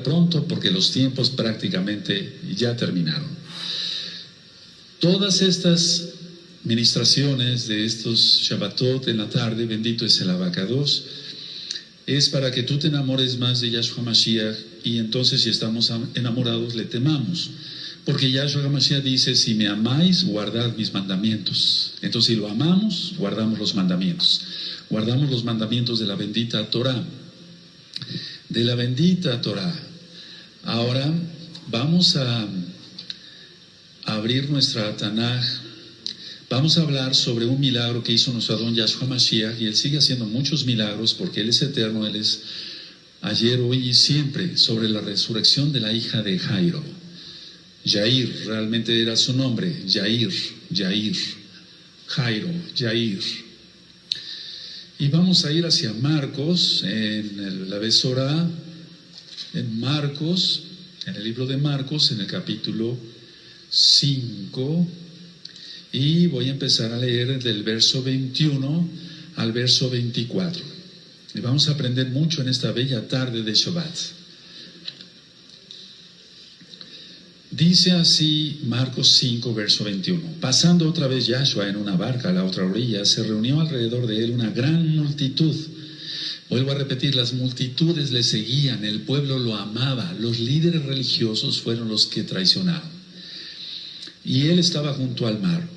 pronto porque los tiempos prácticamente ya terminaron. Todas estas ministraciones de estos Shabbatot en la tarde, bendito es el Abacados, es para que tú te enamores más de Yahshua Mashiach, y entonces si estamos enamorados le temamos. Porque Yahshua Mashiach dice, si me amáis, guardad mis mandamientos. Entonces si lo amamos, guardamos los mandamientos. Guardamos los mandamientos de la bendita Torah. De la bendita Torah. Ahora vamos a abrir nuestra Tanaj. Vamos a hablar sobre un milagro que hizo nuestro Adón Yahshua Mashiach, y Él sigue haciendo muchos milagros porque Él es eterno, Él es ayer, hoy y siempre, sobre la resurrección de la hija de Jairo. Yair, realmente era su nombre, Jairo, Yair. Y vamos a ir hacia Marcos, en la Besorá, en Marcos, en el libro de Marcos, en el capítulo 5, y voy a empezar a leer del verso 21 al verso 24. Y vamos a aprender mucho en esta bella tarde de Shabbat. Dice así Marcos 5, verso 21. Pasando otra vez Yahshua en una barca a la otra orilla, se reunió alrededor de él una gran multitud. Vuelvo a repetir, las multitudes le seguían, el pueblo lo amaba, los líderes religiosos fueron los que traicionaron. Y él estaba junto al mar.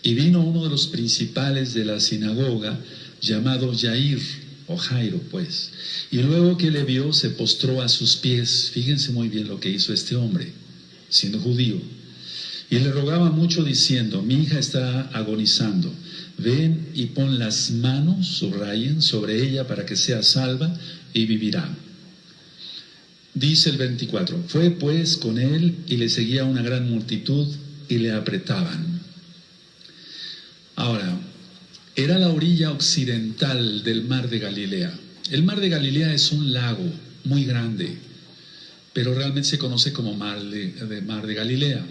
Y vino uno de los principales de la sinagoga, llamado Yair, o Jairo, pues. Y luego que le vio, se postró a sus pies. Fíjense muy bien lo que hizo este hombre, siendo judío. Y le rogaba mucho diciendo, mi hija está agonizando. Ven y pon las manos, subrayen, sobre ella para que sea salva y vivirá. Dice el 24, fue pues con él y le seguía una gran multitud y le apretaban. Ahora, era la orilla occidental del mar de Galilea. El mar de Galilea es un lago muy grande, pero realmente se conoce como mar de Galilea.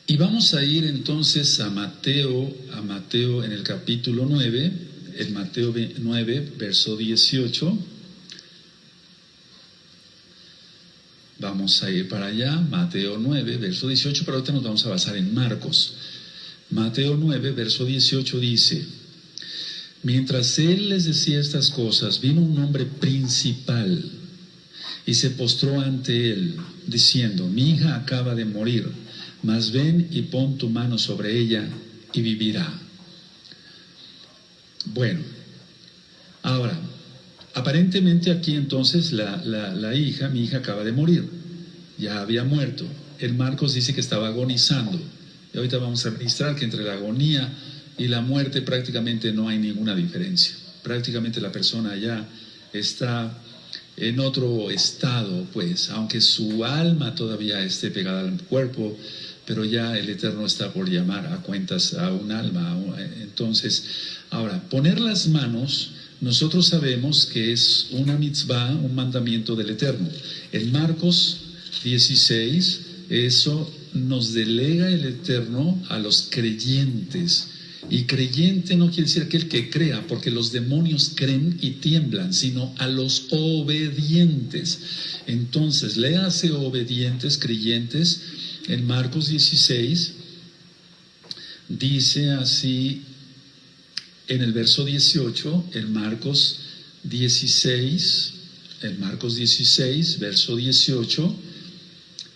Y vamos a ir entonces a Mateo en el capítulo 9, el Mateo 9, verso 18. Vamos a ir para allá, Mateo 9, verso 18, pero ahorita nos vamos a basar en Marcos. Mateo 9, verso 18 dice, mientras él les decía estas cosas, vino un hombre principal y se postró ante él, diciendo, mi hija acaba de morir, mas ven y pon tu mano sobre ella y vivirá. Bueno, ahora, aparentemente aquí entonces mi hija acaba de morir, ya había muerto. El Marcos dice que estaba agonizando. Y ahorita vamos a ministrar que entre la agonía y la muerte prácticamente no hay ninguna diferencia. Prácticamente la persona ya está en otro estado, pues, aunque su alma todavía esté pegada al cuerpo, pero ya el Eterno está por llamar a cuentas a un alma. Entonces, ahora, poner las manos, nosotros sabemos que es una mitzvah, un mandamiento del Eterno. En Marcos 16, eso nos delega el Eterno a los creyentes. Y creyente no quiere decir aquel que crea, porque los demonios creen y tiemblan, sino a los obedientes. Entonces, léase obedientes, creyentes. En Marcos 16, dice así, en el verso 18, en Marcos 16, verso 18,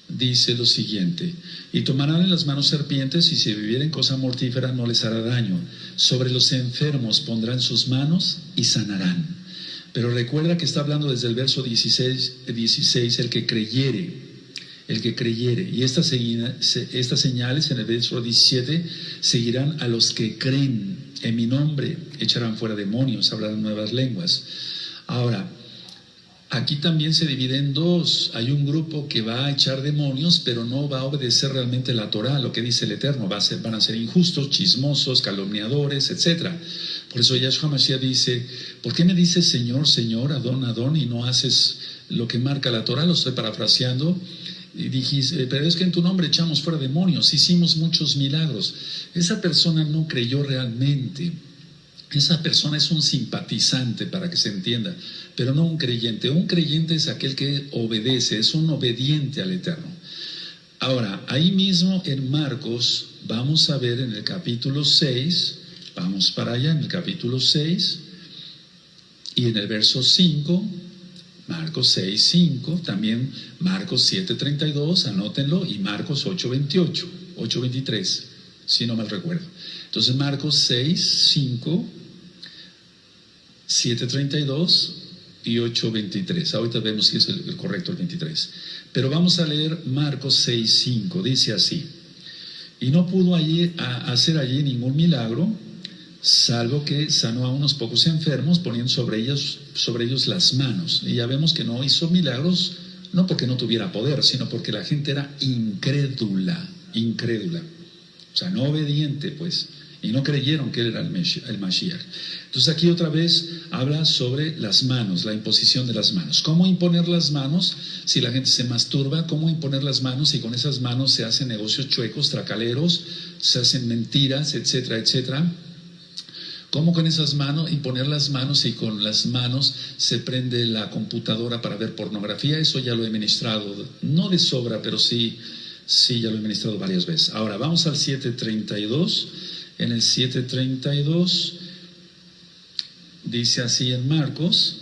dice lo siguiente, y tomarán en las manos serpientes, y si bebieren cosa mortífera no les hará daño. Sobre los enfermos pondrán sus manos y sanarán. Pero recuerda que está hablando desde el verso 16 el que creyere. Y estas señales en el verso 17 seguirán a los que creen en mi nombre, echarán fuera demonios, hablarán nuevas lenguas. Ahora, aquí también se divide en dos. Hay un grupo que va a echar demonios, pero no va a obedecer realmente la Torah, lo que dice el Eterno. Van a ser injustos, chismosos, calumniadores, etc. Por eso Yahshua Mashiach dice, ¿por qué me dices Señor, Señor, Adón, Adón, y no haces lo que marca la Torah? Lo estoy parafraseando. Y dijiste, pero es que en tu nombre echamos fuera demonios, hicimos muchos milagros. Esa persona no creyó realmente. Esa persona es un simpatizante, para que se entienda, pero no un creyente. Un creyente es aquel que obedece, es un obediente al Eterno. Ahora, ahí mismo en Marcos, vamos a ver en el capítulo 6, vamos para allá en el capítulo 6, y en el verso 5, Marcos 6, 5, también Marcos 7, 32, anótenlo, y Marcos 8, 28, 8, 23, si no mal recuerdo. Entonces Marcos 6, 5, 7, 32 y 8, 23. Ahorita vemos si es el correcto el 23. Pero vamos a leer Marcos 6, 5. Dice así: y no pudo hacer allí ningún milagro, salvo que sanó a unos pocos enfermos, poniendo sobre ellos las manos. Y ya vemos que no hizo milagros, no porque no tuviera poder, sino porque la gente era incrédula. O sea, no obediente, pues. Y no creyeron que él era el Mashiach. Entonces aquí otra vez habla sobre las manos, la imposición de las manos. ¿Cómo imponer las manos si la gente se masturba? ¿Cómo imponer las manos si con esas manos se hacen negocios chuecos, tracaleros, se hacen mentiras, etcétera, etcétera? ¿Cómo con esas manos imponer las manos y con las manos se prende la computadora para ver pornografía? Eso ya lo he ministrado, no de sobra, pero sí ya lo he ministrado varias veces. Ahora vamos al 7:32. En el 7:32 dice así en Marcos: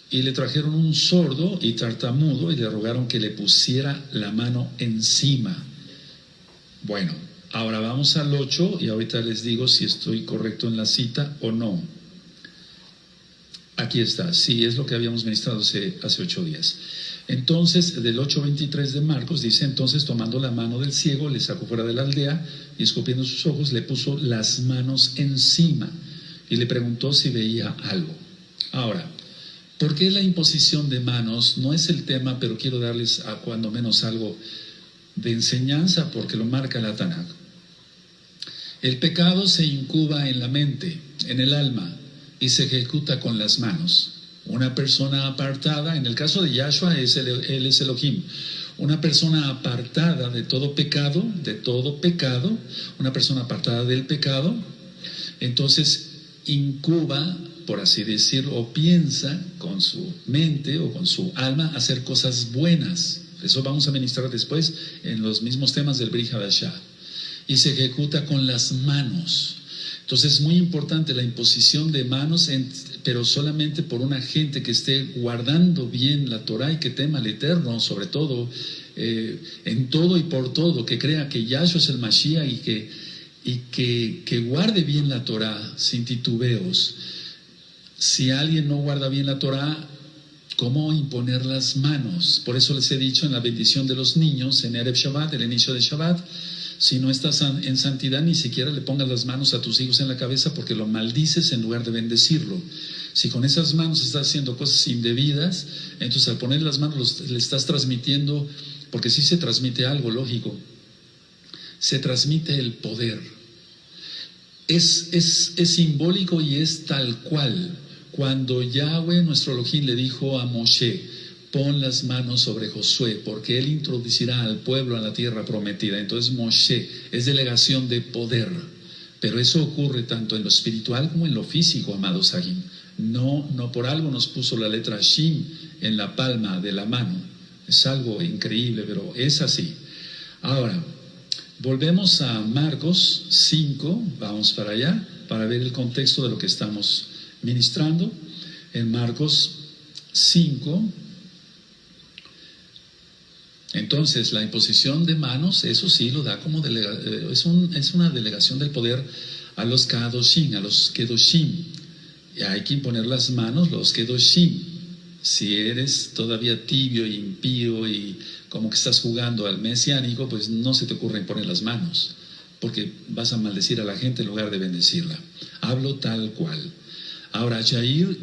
y le trajeron un sordo y tartamudo y le rogaron que le pusiera la mano encima. Bueno, ahora vamos al 8 y ahorita les digo si estoy correcto en la cita o no. Aquí está, sí, es lo que habíamos ministrado hace 8 días. Entonces, del 8:23 de Marcos dice: entonces tomando la mano del ciego, le sacó fuera de la aldea y escupiendo sus ojos, le puso las manos encima y le preguntó si veía algo. Ahora, ¿por qué la imposición de manos? No es el tema, pero quiero darles cuando menos algo de enseñanza, porque lo marca la Tanaj. El pecado se incuba en la mente, en el alma, y se ejecuta con las manos. Una persona apartada, en el caso de Yahshua, él es Elohim. Una persona apartada de todo pecado, una persona apartada del pecado, entonces incuba, por así decirlo, o piensa con su mente o con su alma hacer cosas buenas. Eso vamos a ministrar después en los mismos temas del Brit Hadashah. Y se ejecuta con las manos. Entonces es muy importante la imposición de manos, pero solamente por una gente que esté guardando bien la Torah y que tema al Eterno, sobre todo, en todo y por todo, que crea que Yahshua es el Mashiach y que guarde bien la Torah sin titubeos. Si alguien no guarda bien la Torah, ¿cómo imponer las manos? Por eso les he dicho en la bendición de los niños, en Erev Shabbat, el inicio de Shabbat: si no estás en santidad, ni siquiera le pongas las manos a tus hijos en la cabeza, porque lo maldices en lugar de bendecirlo. Si con esas manos estás haciendo cosas indebidas, entonces al poner las manos le estás transmitiendo, porque sí se transmite algo lógico, se transmite el poder. Es simbólico y es tal cual. Cuando Yahweh, nuestro Elohim, le dijo a Moshe: pon las manos sobre Josué, porque él introducirá al pueblo a la tierra prometida. Entonces Moshe es delegación de poder, pero eso ocurre tanto en lo espiritual como en lo físico, amados Sahim. No por algo nos puso la letra Shin en la palma de la mano. Es algo increíble, pero es así. Ahora, volvemos a Marcos 5, vamos para allá, para ver el contexto de lo que estamos ministrando. En Marcos 5, entonces la imposición de manos, eso sí lo da como es una delegación del poder a los Kadoshim, a los Kedoshim. Y hay que imponer las manos, los Kedoshim. Si eres todavía tibio e impío y como que estás jugando al mesiánico, pues no se te ocurre imponer las manos, porque vas a maldecir a la gente en lugar de bendecirla. Hablo tal cual. Ahora, Jairo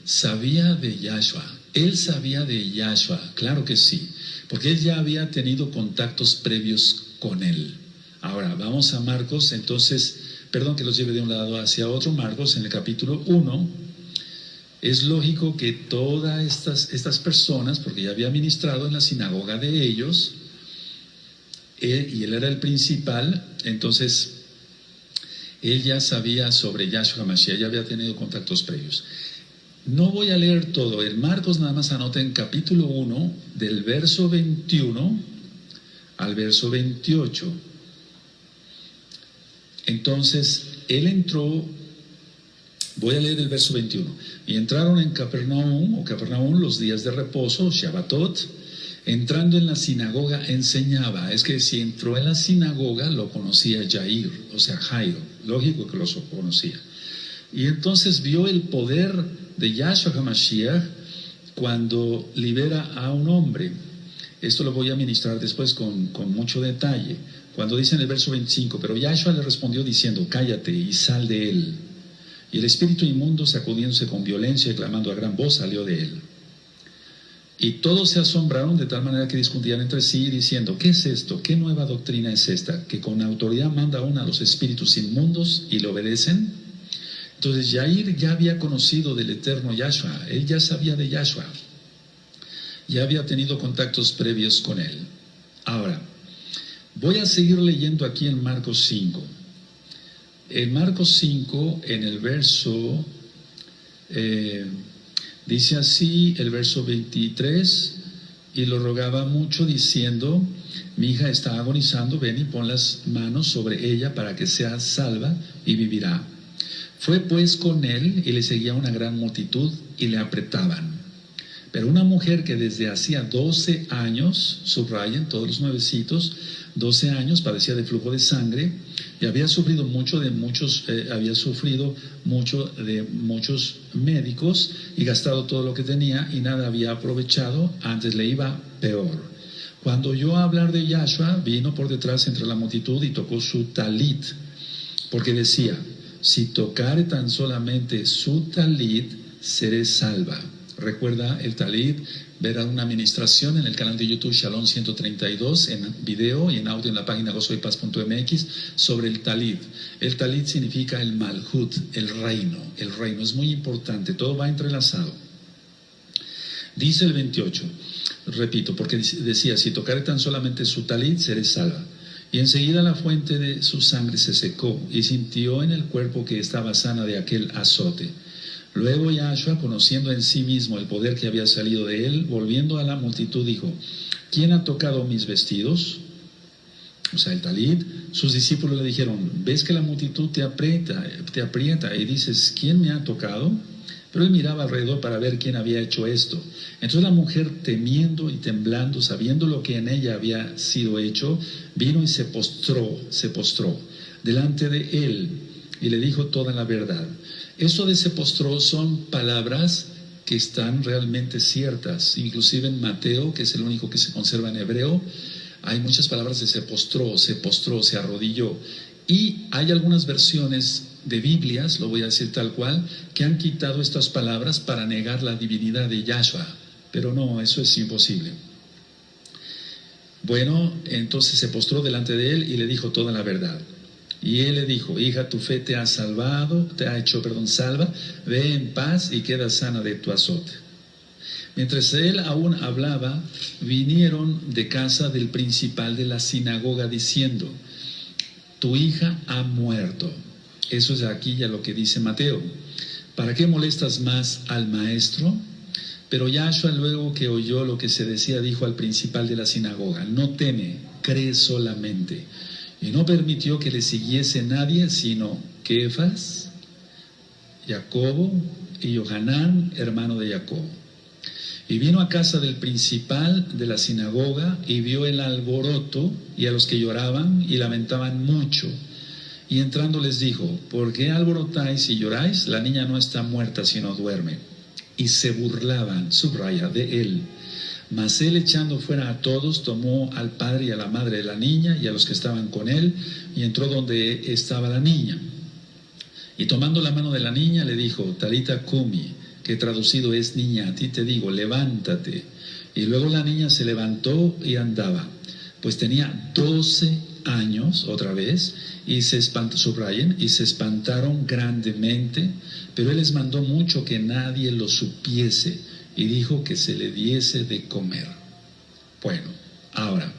sabía de Yahshua. Él sabía de Yahshua, claro que sí, porque él ya había tenido contactos previos con él. Ahora, vamos a Marcos, entonces, perdón que los lleve de un lado hacia otro. Marcos, en el capítulo 1, es lógico que todas estas personas, porque ya había ministrado en la sinagoga de ellos, y él era el principal, entonces él ya sabía sobre Yahshua HaMashiach, ya había tenido contactos previos. No voy a leer todo, en Marcos nada más anoten capítulo 1, del verso 21 al verso 28. Entonces, él entró, voy a leer el verso 21. Y entraron en Capernaum los días de reposo, Shabbatot. Entrando en la sinagoga enseñaba. Es que si entró en la sinagoga lo conocía Jair, o sea Jairo, lógico que lo conocía. Y entonces vio el poder de Yahshua HaMashiach cuando libera a un hombre. Esto lo voy a ministrar después con mucho detalle. Cuando dice en el verso 25, pero Yahshua le respondió diciendo, cállate y sal de él. Y el espíritu inmundo, sacudiéndose con violencia y clamando a gran voz, salió de él. Y todos se asombraron de tal manera que discutían entre sí diciendo, ¿qué es esto? ¿Qué nueva doctrina es esta? Que con autoridad manda aún a los espíritus inmundos y le obedecen. Entonces Jair ya había conocido del eterno Yahshua, él ya sabía de Yahshua, ya había tenido contactos previos con él. Ahora, voy a seguir leyendo aquí en Marcos 5. En Marcos 5, en el verso, dice así, el verso 23, y lo rogaba mucho diciendo, mi hija está agonizando, ven y pon las manos sobre ella para que sea salva y vivirá. Fue pues con él y le seguía una gran multitud y le apretaban. Pero una mujer que desde hacía 12 años, subrayen todos los nuevecitos, 12 años padecía de flujo de sangre y había sufrido mucho de muchos médicos y gastado todo lo que tenía y nada había aprovechado, antes le iba peor. Cuando oyó hablar de Yahshua, vino por detrás entre la multitud y tocó su talit, porque decía, si tocare tan solamente su talit, seré salva. Recuerda el talit, verá una administración en el canal de YouTube Shalom 132 en video y en audio en la página gozoypaz.mx sobre el talit. El talit significa el malhut, el reino es muy importante, todo va entrelazado. Dice el 28, repito, porque decía, si tocare tan solamente su talit, seré salva. Y enseguida la fuente de su sangre se secó y sintió en el cuerpo que estaba sana de aquel azote. Luego Yahshua, conociendo en sí mismo el poder que había salido de él, volviendo a la multitud, dijo, ¿quién ha tocado mis vestidos? O sea, el talit. Sus discípulos le dijeron, ¿ves que la multitud te aprieta y dices, ¿quién me ha tocado? Pero él miraba alrededor para ver quién había hecho esto. Entonces la mujer, temiendo y temblando, sabiendo lo que en ella había sido hecho, vino y se postró delante de él y le dijo toda la verdad. Eso de se postró son palabras que están realmente ciertas. Inclusive en Mateo, que es el único que se conserva en hebreo, hay muchas palabras de se postró, se arrodilló. Y hay algunas versiones de Biblias, lo voy a decir tal cual, que han quitado estas palabras para negar la divinidad de Yahshua. Pero no, eso es imposible. Bueno, entonces se postró delante de él y le dijo toda la verdad. Y él le dijo, hija, tu fe te ha hecho salva, ve en paz y queda sana de tu azote. Mientras él aún hablaba, vinieron de casa del principal de la sinagoga diciendo, tu hija ha muerto. Eso es aquí ya lo que dice Mateo. ¿Para qué molestas más al maestro? Pero Yahshua, luego que oyó lo que se decía, dijo al principal de la sinagoga, no teme, cree solamente. Y no permitió que le siguiese nadie, sino Kefas, Jacobo y Johanán, hermano de Jacobo. Y vino a casa del principal de la sinagoga y vio el alboroto y a los que lloraban y lamentaban mucho. Y entrando les dijo, ¿por qué alborotáis y lloráis? La niña no está muerta, sino duerme. Y se burlaban, subraya, de él. Mas él, echando fuera a todos, tomó al padre y a la madre de la niña y a los que estaban con él, y entró donde estaba la niña. Y tomando la mano de la niña, le dijo, Talita Kumi, que traducido es niña, a ti te digo, levántate. Y luego la niña se levantó y andaba, pues tenía 12 años, otra vez, y se espantaron grandemente, pero él les mandó mucho que nadie lo supiese, y dijo que se le diese de comer. Bueno, ahora,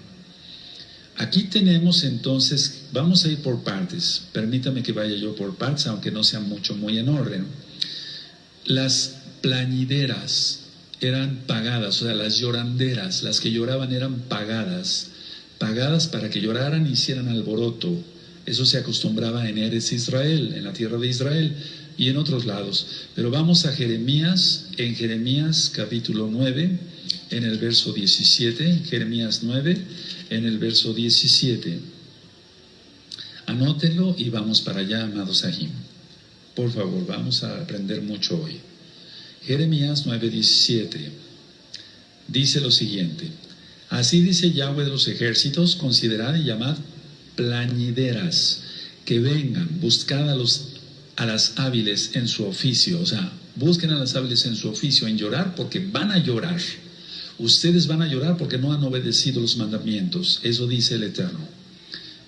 Aquí tenemos entonces, vamos a ir por partes, permítame que vaya yo por partes, aunque no sea muy en orden. Las plañideras eran pagadas, o sea, las lloranderas, las que lloraban eran pagadas para que lloraran y hicieran alboroto. Eso se acostumbraba en Eretz Israel, en la tierra de Israel y en otros lados. Pero vamos a Jeremías, en Jeremías capítulo 9, en el verso 17, Jeremías 9, en el verso 17. Anótenlo y vamos para allá, amados Ahim. Por favor, vamos a aprender mucho hoy. Jeremías 9:17 dice lo siguiente: así dice Yahweh de los ejércitos, considerad y llamad plañideras, que vengan, buscad a las hábiles en su oficio, o sea, busquen a las hábiles en su oficio, en llorar, porque van a llorar. Ustedes van a llorar porque no han obedecido los mandamientos, eso dice el Eterno.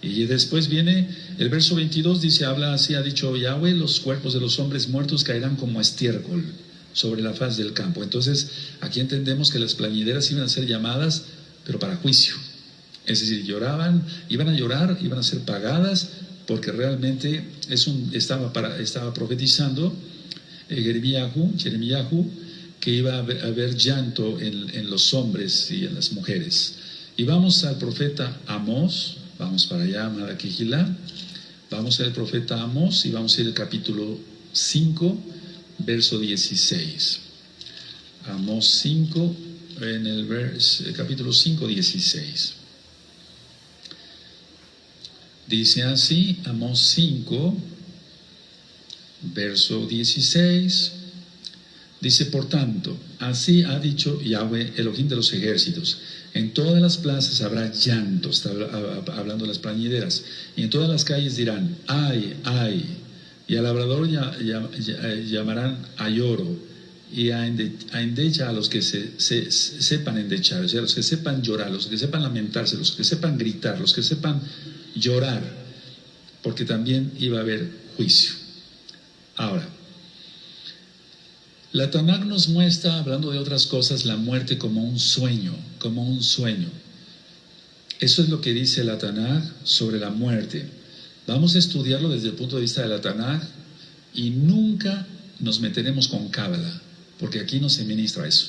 Y después viene el verso 22, dice, habla así, ha dicho Yahweh, los cuerpos de los hombres muertos caerán como estiércol sobre la faz del campo. Entonces, aquí entendemos que las plañideras iban a ser llamadas, pero para juicio. Es decir, lloraban, iban a llorar, iban a ser pagadas, porque realmente estaba profetizando Jeremías, que iba a haber llanto en los hombres y en las mujeres. Y vamos al profeta Amós, vamos para allá, amada Quijilá, vamos al profeta Amós y vamos a ir al capítulo 5, verso 16. Amós 5, en el capítulo 5, 16. Dice así, Amós 5, verso 16, dice, por tanto, así ha dicho Yahweh, Elohim de los ejércitos, en todas las plazas habrá llanto, está hablando de las plañideras, y en todas las calles dirán, ay, ay, y al labrador llamarán a lloro, y a endecha a los que sepan endechar, o sea, los que sepan llorar, los que sepan lamentarse, los que sepan gritar, los que sepan llorar, porque también iba a haber juicio. Ahora, la Tanakh nos muestra, hablando de otras cosas, la muerte como un sueño, como un sueño. Eso es lo que dice la Tanakh sobre la muerte. Vamos a estudiarlo desde el punto de vista de la Tanakh y nunca nos meteremos con Cábala, porque aquí no se ministra eso,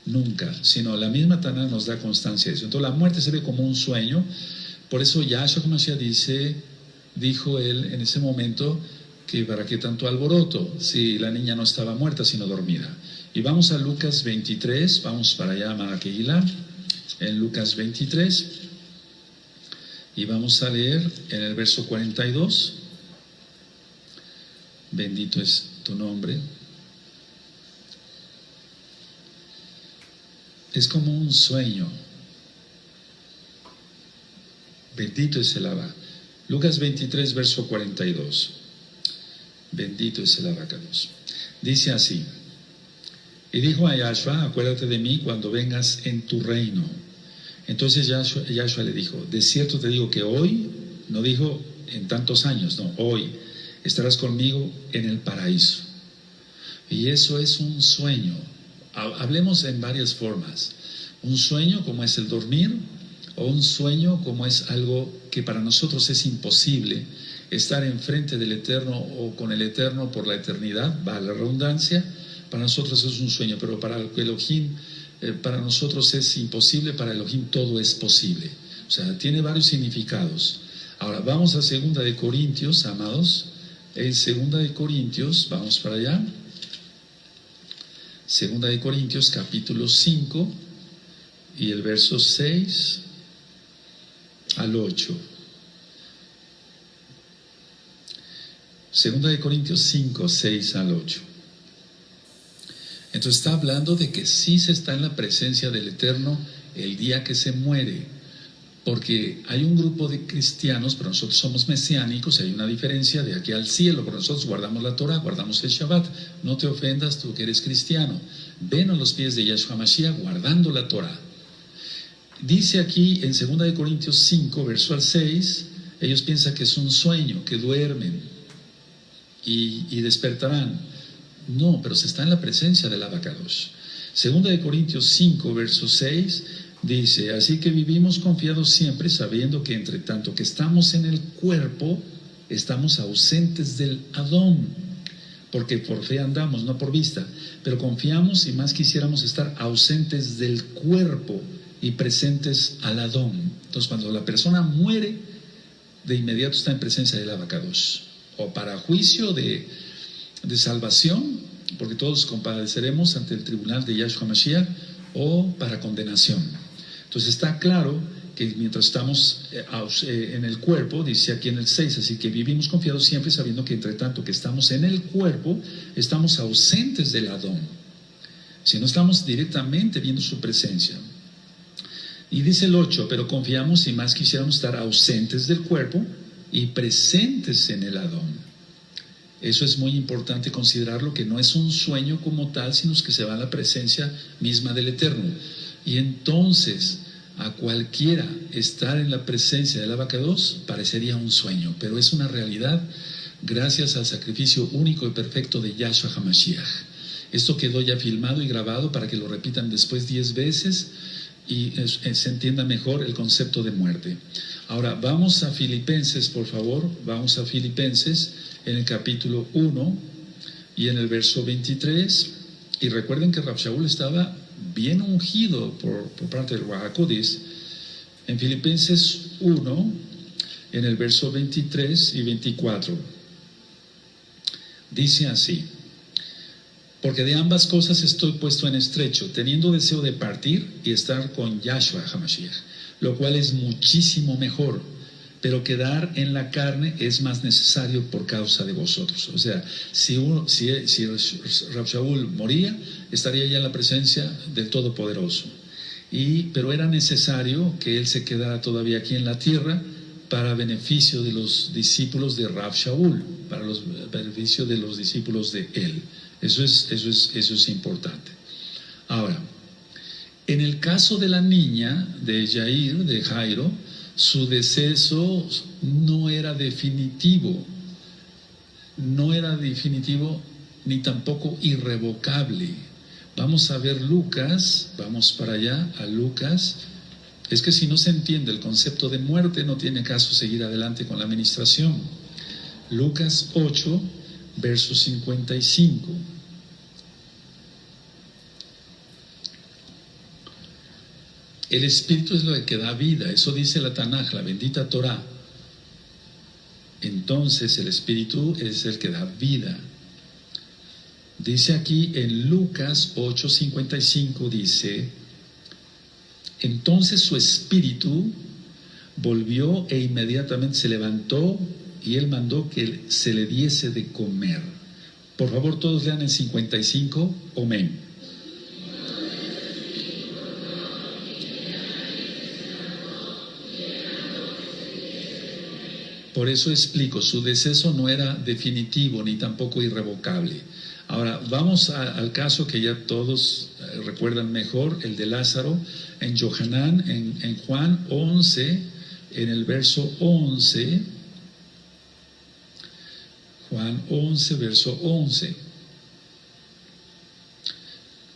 nunca, sino la misma Tanakh nos da constancia de eso. Entonces la muerte se ve como un sueño. Por eso Yahshua HaMashiach dijo él en ese momento que para qué tanto alboroto si la niña no estaba muerta sino dormida. Y vamos a Lucas 23, vamos para allá, amada Kehilá, en Lucas 23, y vamos a leer en el verso 42, bendito es tu nombre. Es como un sueño. Bendito es el Abba. Lucas 23, verso 42. Bendito es el abacados. Dice así: y dijo a Yahshua, acuérdate de mí cuando vengas en tu reino. Entonces Yahshua le dijo, de cierto te digo que hoy, no dijo en tantos años, no, hoy estarás conmigo en el paraíso. Y eso es un sueño. Hablemos en varias formas. Un sueño como es el dormir, o un sueño como es algo que para nosotros es imposible, estar enfrente del Eterno o con el Eterno por la eternidad, va la redundancia, para nosotros es un sueño, pero para Elohim, para nosotros es imposible, para Elohim todo es posible. O sea, tiene varios significados. Ahora, vamos a 2 de Corintios, amados, en 2 de Corintios, vamos para allá, 2 de Corintios, capítulo 5, y el verso 6 al 8. 2 de Corintios 5, 6 al 8. Entonces está hablando de que sí se está en la presencia del Eterno el día que se muere, porque hay un grupo de cristianos, pero nosotros somos mesiánicos y hay una diferencia de aquí al cielo, porque nosotros guardamos la Torah, guardamos el Shabbat. No te ofendas tú que eres cristiano, ven a los pies de Yahshua Mashiach guardando la Torah. Dice aquí en 2 de Corintios 5, verso al 6, ellos piensan que es un sueño, que duermen y despertarán. No, pero se está en la presencia del Abacadosh. 2 de Corintios 5, verso 6, Dice, así que vivimos confiados siempre, sabiendo que entre tanto que estamos en el cuerpo, estamos ausentes del Adón, porque por fe andamos, no por vista, pero confiamos y más quisiéramos estar ausentes del cuerpo y presentes al Adón. Entonces, cuando la persona muere, de inmediato está en presencia del Abacados, o para juicio de salvación, porque todos compareceremos ante el tribunal de Yahshua Mashiach, o para condenación. Entonces está claro que mientras estamos en el cuerpo, dice aquí en el 6, así que vivimos confiados siempre sabiendo que entre tanto que estamos en el cuerpo, estamos ausentes del Adón, si no estamos directamente viendo su presencia. Y dice el 8, pero confiamos y más quisiéramos estar ausentes del cuerpo y presentes en el Adón. Eso es muy importante considerarlo, que no es un sueño como tal, sino que se va a la presencia misma del Eterno. Y entonces, a cualquiera estar en la presencia del Abacados parecería un sueño, pero es una realidad gracias al sacrificio único y perfecto de Yahshua HaMashiach. Esto quedó ya filmado y grabado para que lo repitan después 10 veces y se entienda mejor el concepto de muerte. Ahora, vamos a Filipenses, por favor, vamos a Filipenses en el capítulo 1 y en el verso 23, y recuerden que Rav Shaul estaba bien ungido por parte del Ruach HaKodesh. En Filipenses 1, en el verso 23 y 24, dice así: porque de ambas cosas estoy puesto en estrecho, teniendo deseo de partir y estar con Yahshua HaMashiach, lo cual es muchísimo mejor, pero quedar en la carne es más necesario por causa de vosotros. O sea, si Rav Shaul moría, estaría ya en la presencia del Todopoderoso. Pero era necesario que él se quedara todavía aquí en la tierra para beneficio de los discípulos de Rav Shaul, para los beneficio de los discípulos de él. Eso es importante. Ahora, en el caso de la niña de Yair, de Jairo, su deceso no era definitivo ni tampoco irrevocable. Vamos a ver Lucas, vamos para allá a Lucas. Es que si no se entiende el concepto de muerte, no tiene caso seguir adelante con la administración. Lucas 8, verso 55. El Espíritu es lo que da vida, eso dice la Tanaj, la bendita Torah. Entonces el Espíritu es el que da vida. Dice aquí en Lucas 8:55, dice: entonces su espíritu volvió e inmediatamente se levantó y él mandó que se le diese de comer. Por favor, todos lean el 55, amén. Por eso explico, su deceso no era definitivo ni tampoco irrevocable. Ahora, vamos al caso que ya todos recuerdan mejor, el de Lázaro, en Yohanan, en Juan 11, en el verso 11, Juan 11, verso 11.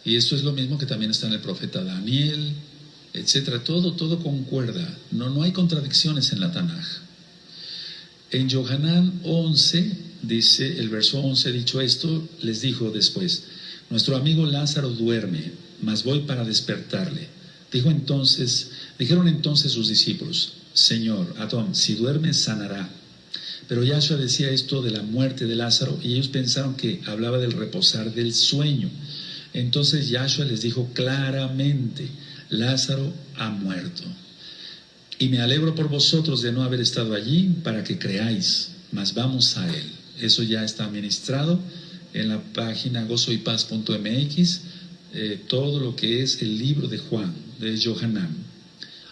Y esto es lo mismo que también está en el profeta Daniel, etcétera. Todo concuerda, no hay contradicciones en la Tanaj. En Yohanan 11, dice el verso 11, dicho esto, les dijo después: nuestro amigo Lázaro duerme, mas voy para despertarle. Dijeron entonces sus discípulos: Señor, Adón, si duerme sanará. Pero Yahshua decía esto de la muerte de Lázaro y ellos pensaron que hablaba del reposar del sueño. Entonces Yahshua les dijo claramente: Lázaro ha muerto. Y me alegro por vosotros de no haber estado allí para que creáis, mas vamos a él. Eso ya está ministrado en la página gozoypaz.mx, todo lo que es el libro de Juan, de Yohanan.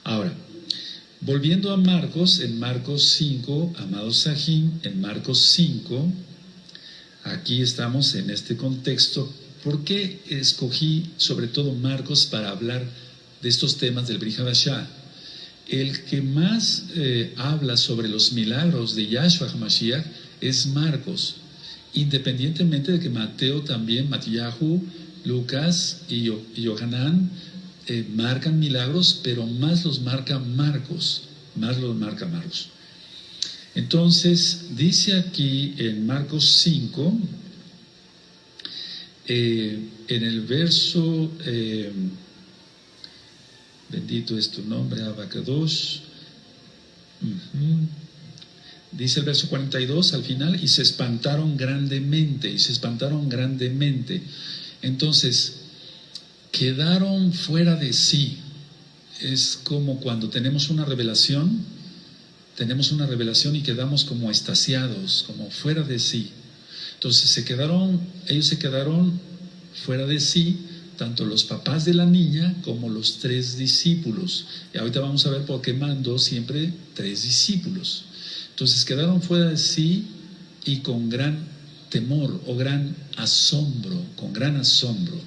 Ahora, volviendo a Marcos, en Marcos 5, amados Sahim, en Marcos 5, aquí estamos en este contexto. ¿Por qué escogí sobre todo Marcos para hablar de estos temas del Brit Hadashah? El que más habla sobre los milagros de Yahshua HaMashiach es Marcos, independientemente de que Mateo también, Matías, Lucas y Yohanan marcan milagros, pero más los marca Marcos, Entonces, dice aquí en Marcos 5, en el verso, bendito es tu nombre, Abacados, dice el verso 42 al final, y se espantaron grandemente. Entonces, quedaron fuera de sí. Es como cuando tenemos una revelación y quedamos como extasiados, como fuera de sí. Entonces ellos se quedaron fuera de sí, tanto los papás de la niña como los 3 discípulos. Y ahorita vamos a ver por qué mandó siempre 3 discípulos. Entonces quedaron fuera de sí y con gran temor o con gran asombro.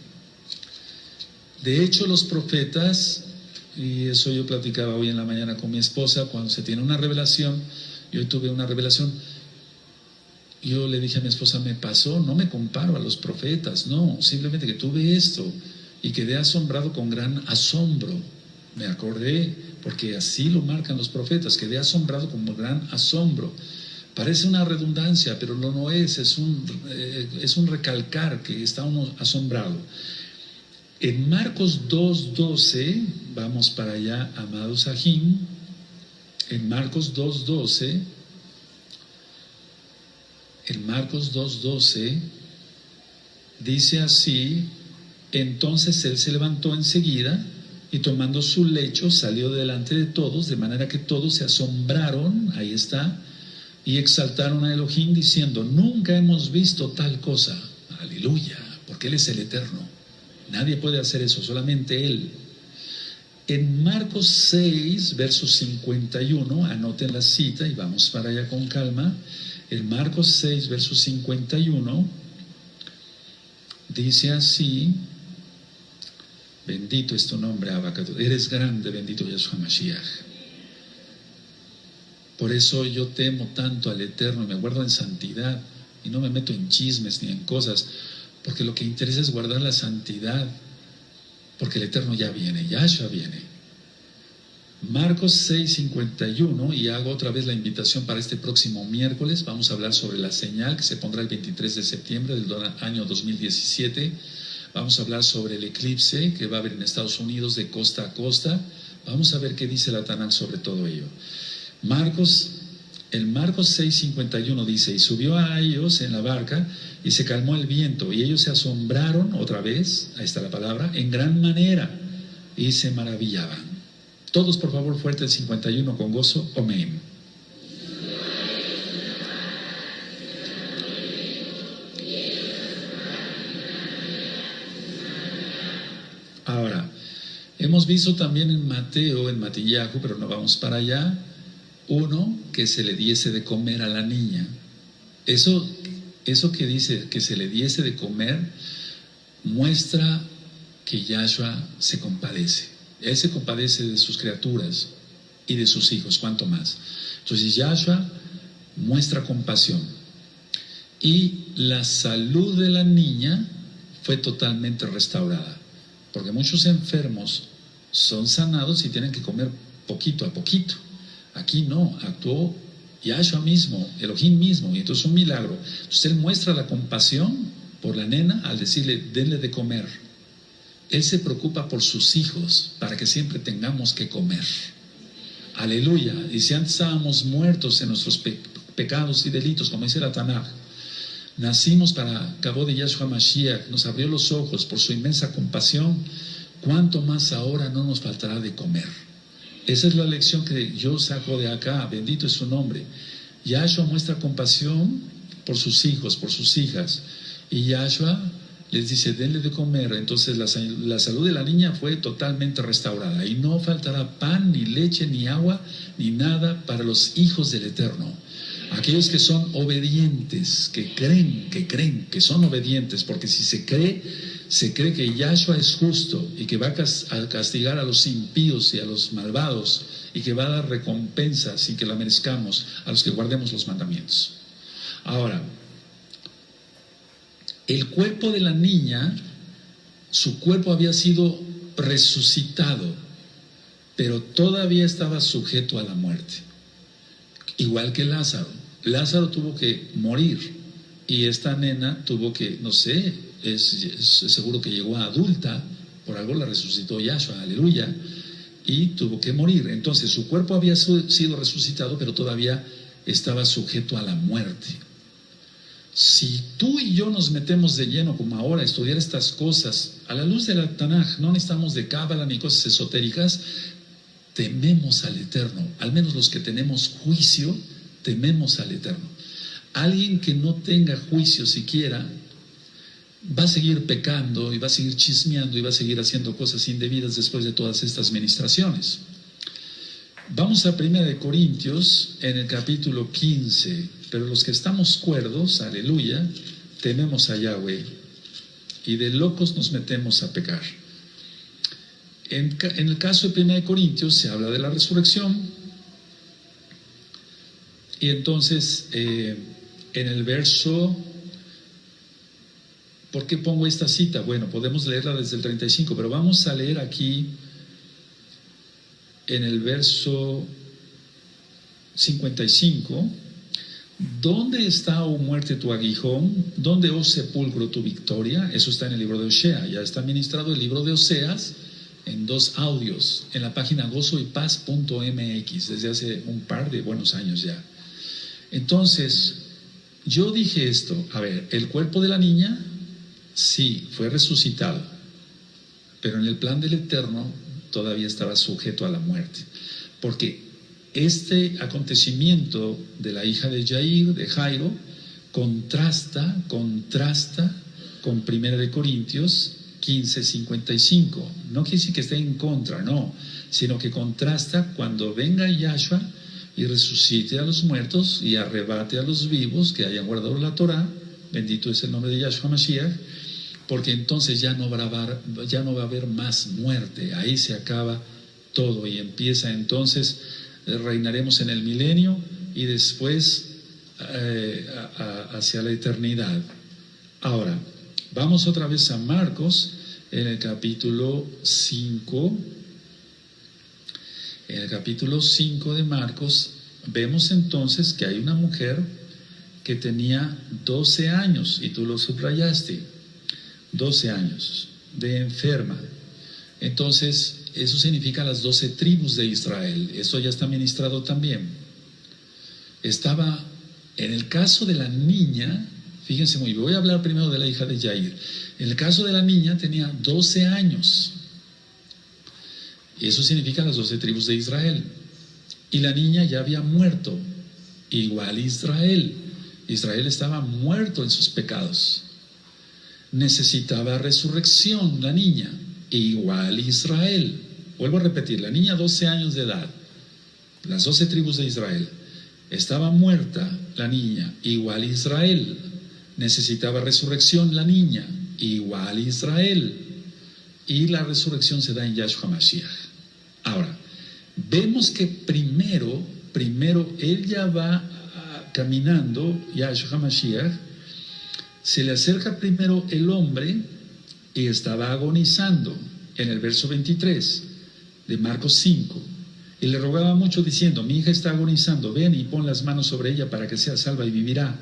De hecho, los profetas, y eso yo platicaba hoy en la mañana con mi esposa, cuando se tiene una revelación, yo tuve una revelación, yo le dije a mi esposa, me pasó, no me comparo a los profetas, no, simplemente que tuve esto y quedé asombrado con gran asombro. Me acordé, porque así lo marcan los profetas, quedé asombrado con gran asombro. Parece una redundancia, pero no es un recalcar que está uno asombrado. En Marcos 2:12, vamos para allá, amados Ajim, en Marcos 2:12, dice así: entonces él se levantó enseguida y tomando su lecho salió delante de todos, de manera que todos se asombraron, ahí está, y exaltaron a Elohim diciendo, nunca hemos visto tal cosa. Aleluya, porque Él es el Eterno. Nadie puede hacer eso, solamente Él. En Marcos 6, verso 51, anoten la cita y vamos para allá con calma. En Marcos 6, verso 51, dice así: bendito es tu nombre, Abacados. Eres grande, bendito Yahshua Mashiach. Por eso yo temo tanto al Eterno y me guardo en santidad y no me meto en chismes ni en cosas, porque lo que interesa es guardar la santidad, porque el Eterno ya viene, Yahshua viene. Marcos 6:51, y hago otra vez la invitación para este próximo miércoles. Vamos a hablar sobre la señal que se pondrá el 23 de septiembre del año 2017. Vamos a hablar sobre el eclipse que va a haber en Estados Unidos de costa a costa. Vamos a ver qué dice la Tanaj sobre todo ello. En Marcos 6:51 dice, y subió a ellos en la barca y se calmó el viento, y ellos se asombraron, otra vez, ahí está la palabra, en gran manera, y se maravillaban. Todos, por favor, fuerte el 51 con gozo, amén. Ahora, hemos visto también en Mateo, en Matillahu, pero no vamos para allá, uno, que se le diese de comer a la niña. Eso que dice que se le diese de comer muestra que Yahshua se compadece. Él se compadece de sus criaturas y de sus hijos, cuanto más. Entonces Yahshua muestra compasión. Y la salud de la niña fue totalmente restaurada, porque muchos enfermos son sanados y tienen que comer poquito a poquito. Aquí no, actuó Yahshua mismo, Elohim mismo, y entonces un milagro. Entonces Él muestra la compasión por la nena al decirle, denle de comer. Él se preocupa por sus hijos para que siempre tengamos que comer. Aleluya. Y si antes estábamos muertos en nuestros pecados y delitos, como dice la Tanaj, nacimos para cabo de Yahshua Mashiach, nos abrió los ojos por su inmensa compasión, ¿cuánto más ahora no nos faltará de comer? Esa es la lección que yo saco de acá, bendito es su nombre. Yahshua muestra compasión por sus hijos, por sus hijas, y Yahshua les dice, denle de comer. Entonces la salud de la niña fue totalmente restaurada, y no faltará pan, ni leche, ni agua, ni nada para los hijos del Eterno. Aquellos que son obedientes, que creen que son obedientes, porque si se cree que Yahshua es justo y que va a castigar a los impíos y a los malvados y que va a dar recompensa sin que la merezcamos a los que guardemos los mandamientos. Ahora, el cuerpo de la niña, su cuerpo había sido resucitado, pero todavía estaba sujeto a la muerte. Igual que Lázaro. Lázaro tuvo que morir y esta nena tuvo que, no sé, es seguro que llegó a adulta, por algo la resucitó Yahshua, aleluya, y tuvo que morir. Entonces su cuerpo había sido resucitado, pero todavía estaba sujeto a la muerte. Si tú y yo nos metemos de lleno, como ahora, a estudiar estas cosas, a la luz de la Tanaj, no necesitamos de cábala ni cosas esotéricas, tememos al Eterno. Al menos los que tenemos juicio, tememos al Eterno. Alguien que no tenga juicio siquiera, va a seguir pecando y va a seguir chismeando y va a seguir haciendo cosas indebidas después de todas estas ministraciones. Vamos a 1 Corintios en el capítulo 15, pero los que estamos cuerdos, aleluya, tememos a Yahweh y de locos nos metemos a pecar. En el caso de 1 Corintios se habla de la resurrección y entonces en el verso, ¿por qué pongo esta cita? Bueno, podemos leerla desde el 35, pero vamos a leer aquí en el verso 55, ¿dónde está, oh muerte, tu aguijón? ¿Dónde, oh sepulcro, tu victoria? Eso está en el libro de Osea. Ya está ministrado el libro de Oseas en 2 audios en la página gozoypaz.mx desde hace un par de buenos años ya. Entonces, yo dije esto, a ver, el cuerpo de la niña sí, fue resucitado, pero en el plan del Eterno todavía estaba sujeto a la muerte, porque este acontecimiento de la hija de Jair, de Jairo, contrasta con 1 Corintios 15:55. No quiere decir que esté en contra, no, sino que contrasta cuando venga Yahshua y resucite a los muertos y arrebate a los vivos que hayan guardado la Torah. Bendito es el nombre de Yahshua Mashiach, porque entonces ya no va a haber más muerte. Ahí se acaba todo y empieza entonces, reinaremos en el milenio y después hacia la eternidad. Ahora, vamos otra vez a Marcos en el capítulo 5. En el capítulo 5 de Marcos vemos entonces que hay una mujer que tenía 12 años, y tú lo subrayaste, 12 años de enferma. Entonces, eso significa las 12 tribus de Israel. Eso ya está ministrado también. Estaba, en el caso de la niña, fíjense muy bien, voy a hablar primero de la hija de Jair. En el caso de la niña tenía 12 años. Y eso significa las 12 tribus de Israel. Y la niña ya había muerto, igual Israel. Israel estaba muerto en sus pecados. Necesitaba resurrección la niña, igual Israel. Vuelvo a repetir, la niña 12 años de edad, las 12 tribus de Israel. Estaba muerta la niña, igual Israel. Necesitaba resurrección la niña, igual Israel. Y la resurrección se da en Yahshua Mashiach. Ahora, vemos que primero él ya va caminando, Yahshua Mashiach, se le acerca primero el hombre y estaba agonizando en el verso 23 de Marcos 5. Y le rogaba mucho diciendo, mi hija está agonizando, ven y pon las manos sobre ella para que sea salva y vivirá.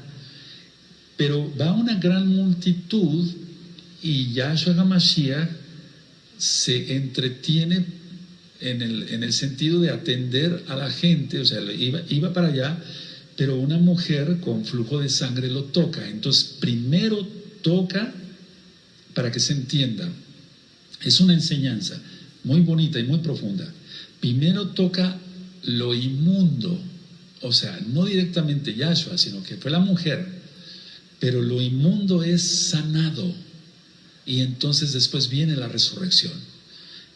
Pero va una gran multitud y Yahshua HaMashiach se entretiene en el sentido de atender a la gente, o sea, iba para allá, pero una mujer con flujo de sangre lo toca. Entonces, primero toca, para que se entienda, es una enseñanza muy bonita y muy profunda. Primero toca lo inmundo, o sea, no directamente Yahshua, sino que fue la mujer, pero lo inmundo es sanado, y entonces después viene la resurrección.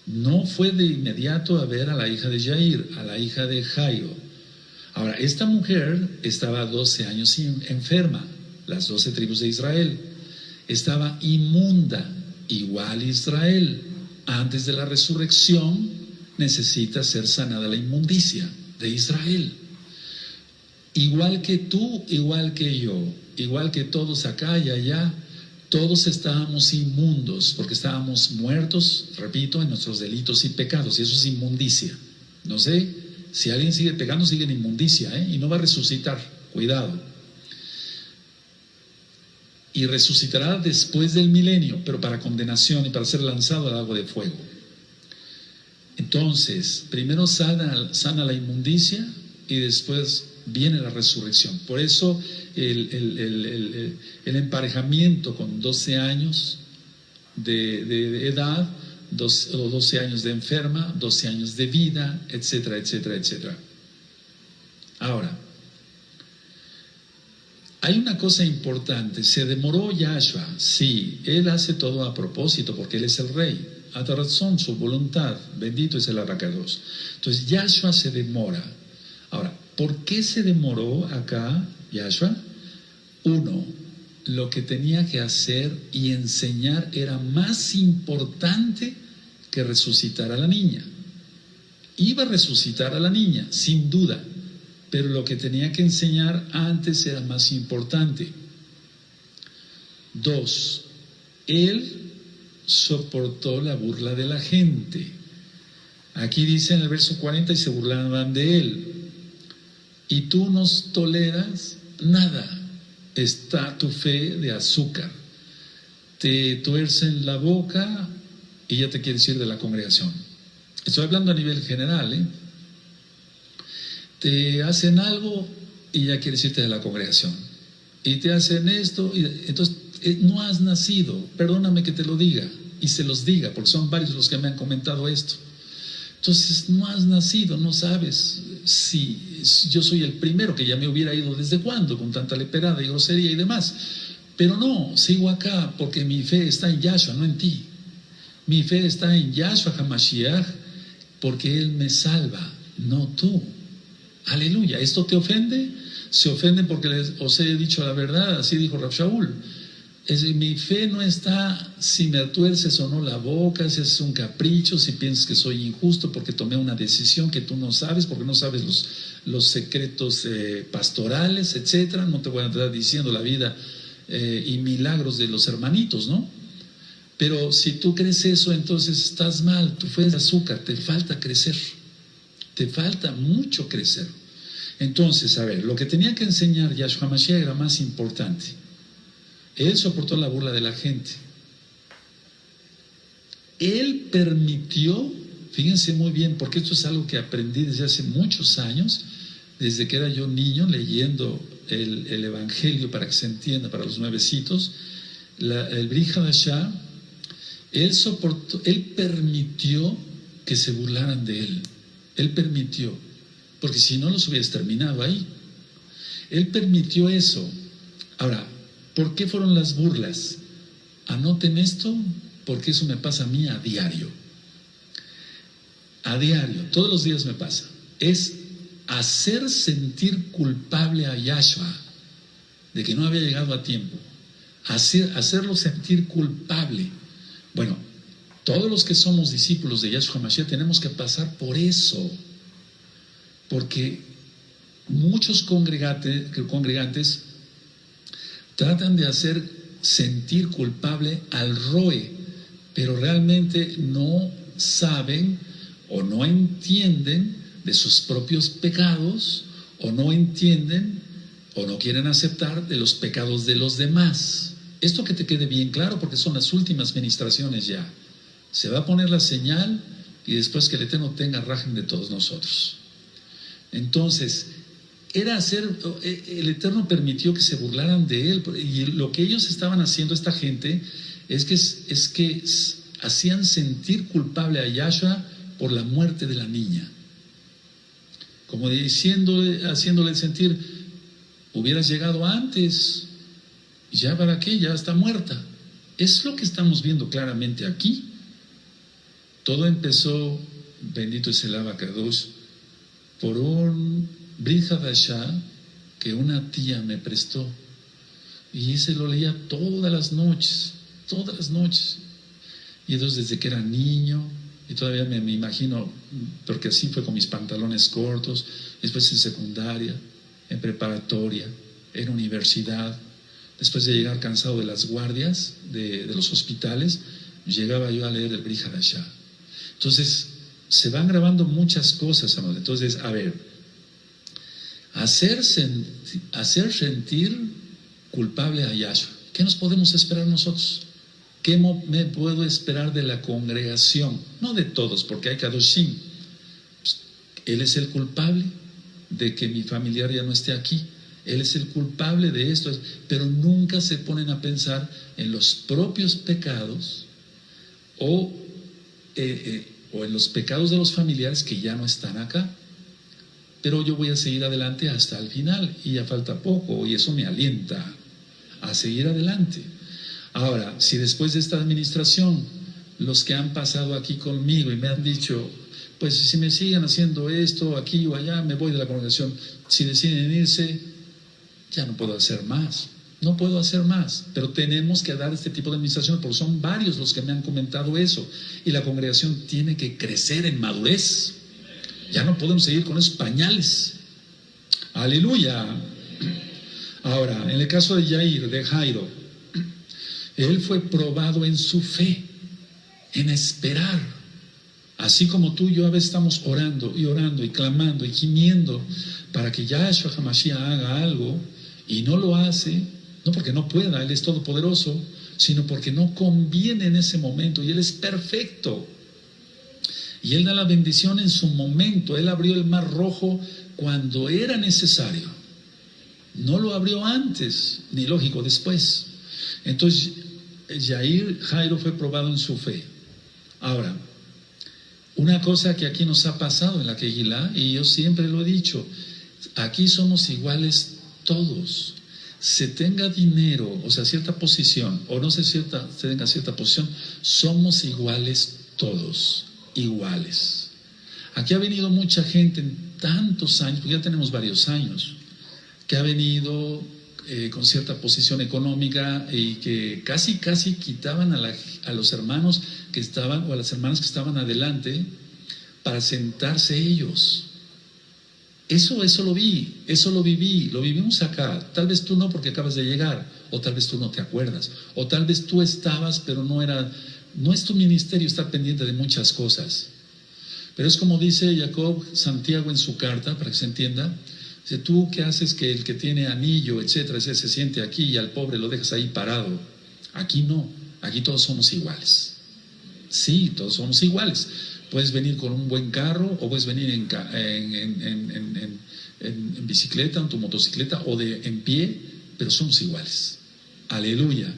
No fue de inmediato a ver a la hija de Jair, a la hija de Jairo. Ahora, esta mujer estaba 12 años enferma, las 12 tribus de Israel. Estaba inmunda, igual Israel. Antes de la resurrección necesita ser sanada la inmundicia de Israel. Igual que tú, igual que yo, igual que todos acá y allá, todos estábamos inmundos, porque estábamos muertos, repito, en nuestros delitos y pecados, y eso es inmundicia. No sé, si alguien sigue pecando, sigue en inmundicia, y no va a resucitar, cuidado. Y resucitará después del milenio, pero para condenación y para ser lanzado al lago de fuego. Entonces, primero sana la inmundicia y después viene la resurrección. Por eso el emparejamiento con 12 años de edad, o 12 años de enferma, 12 años de vida, etcétera, etcétera, etcétera. Ahora, hay una cosa importante. Se demoró Yahshua. Sí, Él hace todo a propósito porque Él es el Rey. A tu razón, su voluntad. Bendito es el abacados. Entonces, Yahshua se demora. Ahora, ¿por qué se demoró acá Yahshua? Uno, lo que tenía que hacer y enseñar era más importante que resucitar a la niña. Iba a resucitar a la niña, sin duda, pero lo que tenía que enseñar antes era más importante. Dos, él soportó la burla de la gente. Aquí dice en el verso 40, y se burlaban de él. Y tú nos toleras nada. Está tu fe de azúcar. Te tuercen la boca y ya te quieres ir de la congregación. Estoy hablando a nivel general, Te hacen algo y ya quieres irte de la congregación. Y te hacen esto, y entonces no has nacido. Perdóname que te lo diga y se los diga, porque son varios los que me han comentado esto. Entonces no has nacido, no sabes si yo soy el primero que ya me hubiera ido desde cuándo con tanta leperada y grosería y demás. Pero no, sigo acá porque mi fe está en Yahshua, no en ti. Mi fe está en Yahshua HaMashiach porque Él me salva, no tú. Aleluya. ¿Esto te ofende? Se ofenden porque os he dicho la verdad, así dijo Rav Shaul. Mi fe no está si me tuerces o no la boca, si es un capricho, si piensas que soy injusto porque tomé una decisión que tú no sabes, porque no sabes los secretos pastorales, etcétera. No te voy a estar diciendo la vida y milagros de los hermanitos, ¿no? Pero si tú crees eso, entonces estás mal. Tu fe es de azúcar, te falta crecer, te falta mucho crecer. Entonces, a ver, lo que tenía que enseñar Yahshua Mashiach era más importante. Él soportó la burla de la gente. Él permitió, fíjense muy bien, porque esto es algo que aprendí desde hace muchos años, desde que era yo niño, leyendo el Evangelio para que se entienda, para los nuevecitos, el Brit Hadashah, él permitió que se burlaran de él. Él permitió, porque si no los hubieras terminado ahí. Él permitió eso. Ahora, ¿por qué fueron las burlas? Anoten esto, porque eso me pasa a mí a diario. A diario, todos los días me pasa. Es hacer sentir culpable a Yahshua de que no había llegado a tiempo. Hacerlo sentir culpable. Bueno, todos los que somos discípulos de Yahshua Mashiach tenemos que pasar por eso. Porque muchos congregantes tratan de hacer sentir culpable al Roe, pero realmente no saben o no entienden de sus propios pecados, o no entienden o no quieren aceptar de los pecados de los demás. Esto que te quede bien claro, porque son las últimas ministraciones ya. Se va a poner la señal y después que el Eterno tenga rajen de todos nosotros. Entonces, el Eterno permitió que se burlaran de él, y lo que ellos estaban haciendo, esta gente, es que hacían sentir culpable a Yahshua por la muerte de la niña, como haciéndole sentir, hubieras llegado antes, ya para qué, ya está muerta. Es lo que estamos viendo claramente aquí. Todo empezó, bendito es el Abacados, por un Brit Hadashah que una tía me prestó, y ese lo leía todas las noches, y entonces desde que era niño, y todavía me imagino, porque así fue con mis pantalones cortos, después en secundaria, en preparatoria, en universidad, Después de llegar cansado de las guardias, de los hospitales, llegaba yo a leer el Brit Hadashah. Entonces, se van grabando muchas cosas, amados. Entonces, a ver, hacer sentir culpable a Yahshua. ¿Qué nos podemos esperar nosotros? ¿Qué me puedo esperar de la congregación? No de todos, porque hay Kadoshim. Pues, él es el culpable de que mi familiar ya no esté aquí. Él es el culpable de esto, pero nunca se ponen a pensar en los propios pecados o en los pecados de los familiares que ya no están acá. Pero yo voy a seguir adelante hasta el final, y ya falta poco, y eso me alienta a seguir adelante. Ahora, si después de esta administración, los que han pasado aquí conmigo y me han dicho, pues si me siguen haciendo esto, aquí o allá, me voy de la congregación, si deciden irse, ya no puedo hacer más. No puedo hacer más, pero tenemos que dar este tipo de administración, porque son varios los que me han comentado eso, y la congregación tiene que crecer en madurez. Ya no podemos seguir con esos pañales. Aleluya. Ahora, en el caso de Yair, de Jairo, él fue probado en su fe, en esperar. Así como tú y yo a veces estamos orando y clamando y gimiendo para que Yahshua HaMashiach haga algo, y no lo hace, no porque no pueda, Él es todopoderoso, sino porque no conviene en ese momento, y Él es perfecto. Y Él da la bendición en su momento. Él abrió el mar rojo cuando era necesario. No lo abrió antes, ni lógico después. Entonces, Jairo fue probado en su fe. Ahora, una cosa que aquí nos ha pasado en la Kehilá, y yo siempre lo he dicho, aquí somos iguales todos. Se tenga dinero, o sea, cierta posición, o no se tenga cierta posición, somos iguales todos. Iguales. Aquí ha venido mucha gente en tantos años, porque ya tenemos varios años, que ha venido con cierta posición económica y que casi quitaban a los hermanos que estaban, o a las hermanas que estaban adelante, para sentarse ellos. Eso lo vi, eso lo viví, lo vivimos acá. Tal vez tú no, porque acabas de llegar, o tal vez tú no te acuerdas, o tal vez tú estabas, pero no es tu ministerio estar pendiente de muchas cosas. Pero es como dice Jacob Santiago en su carta, para que se entienda. Dice, tú qué haces que el que tiene anillo, etcétera, se siente aquí, y al pobre lo dejas ahí parado. Aquí no, aquí todos somos iguales. Sí, todos somos iguales. Puedes venir con un buen carro, o puedes venir en bicicleta, en tu motocicleta, o en pie, pero somos iguales. Aleluya.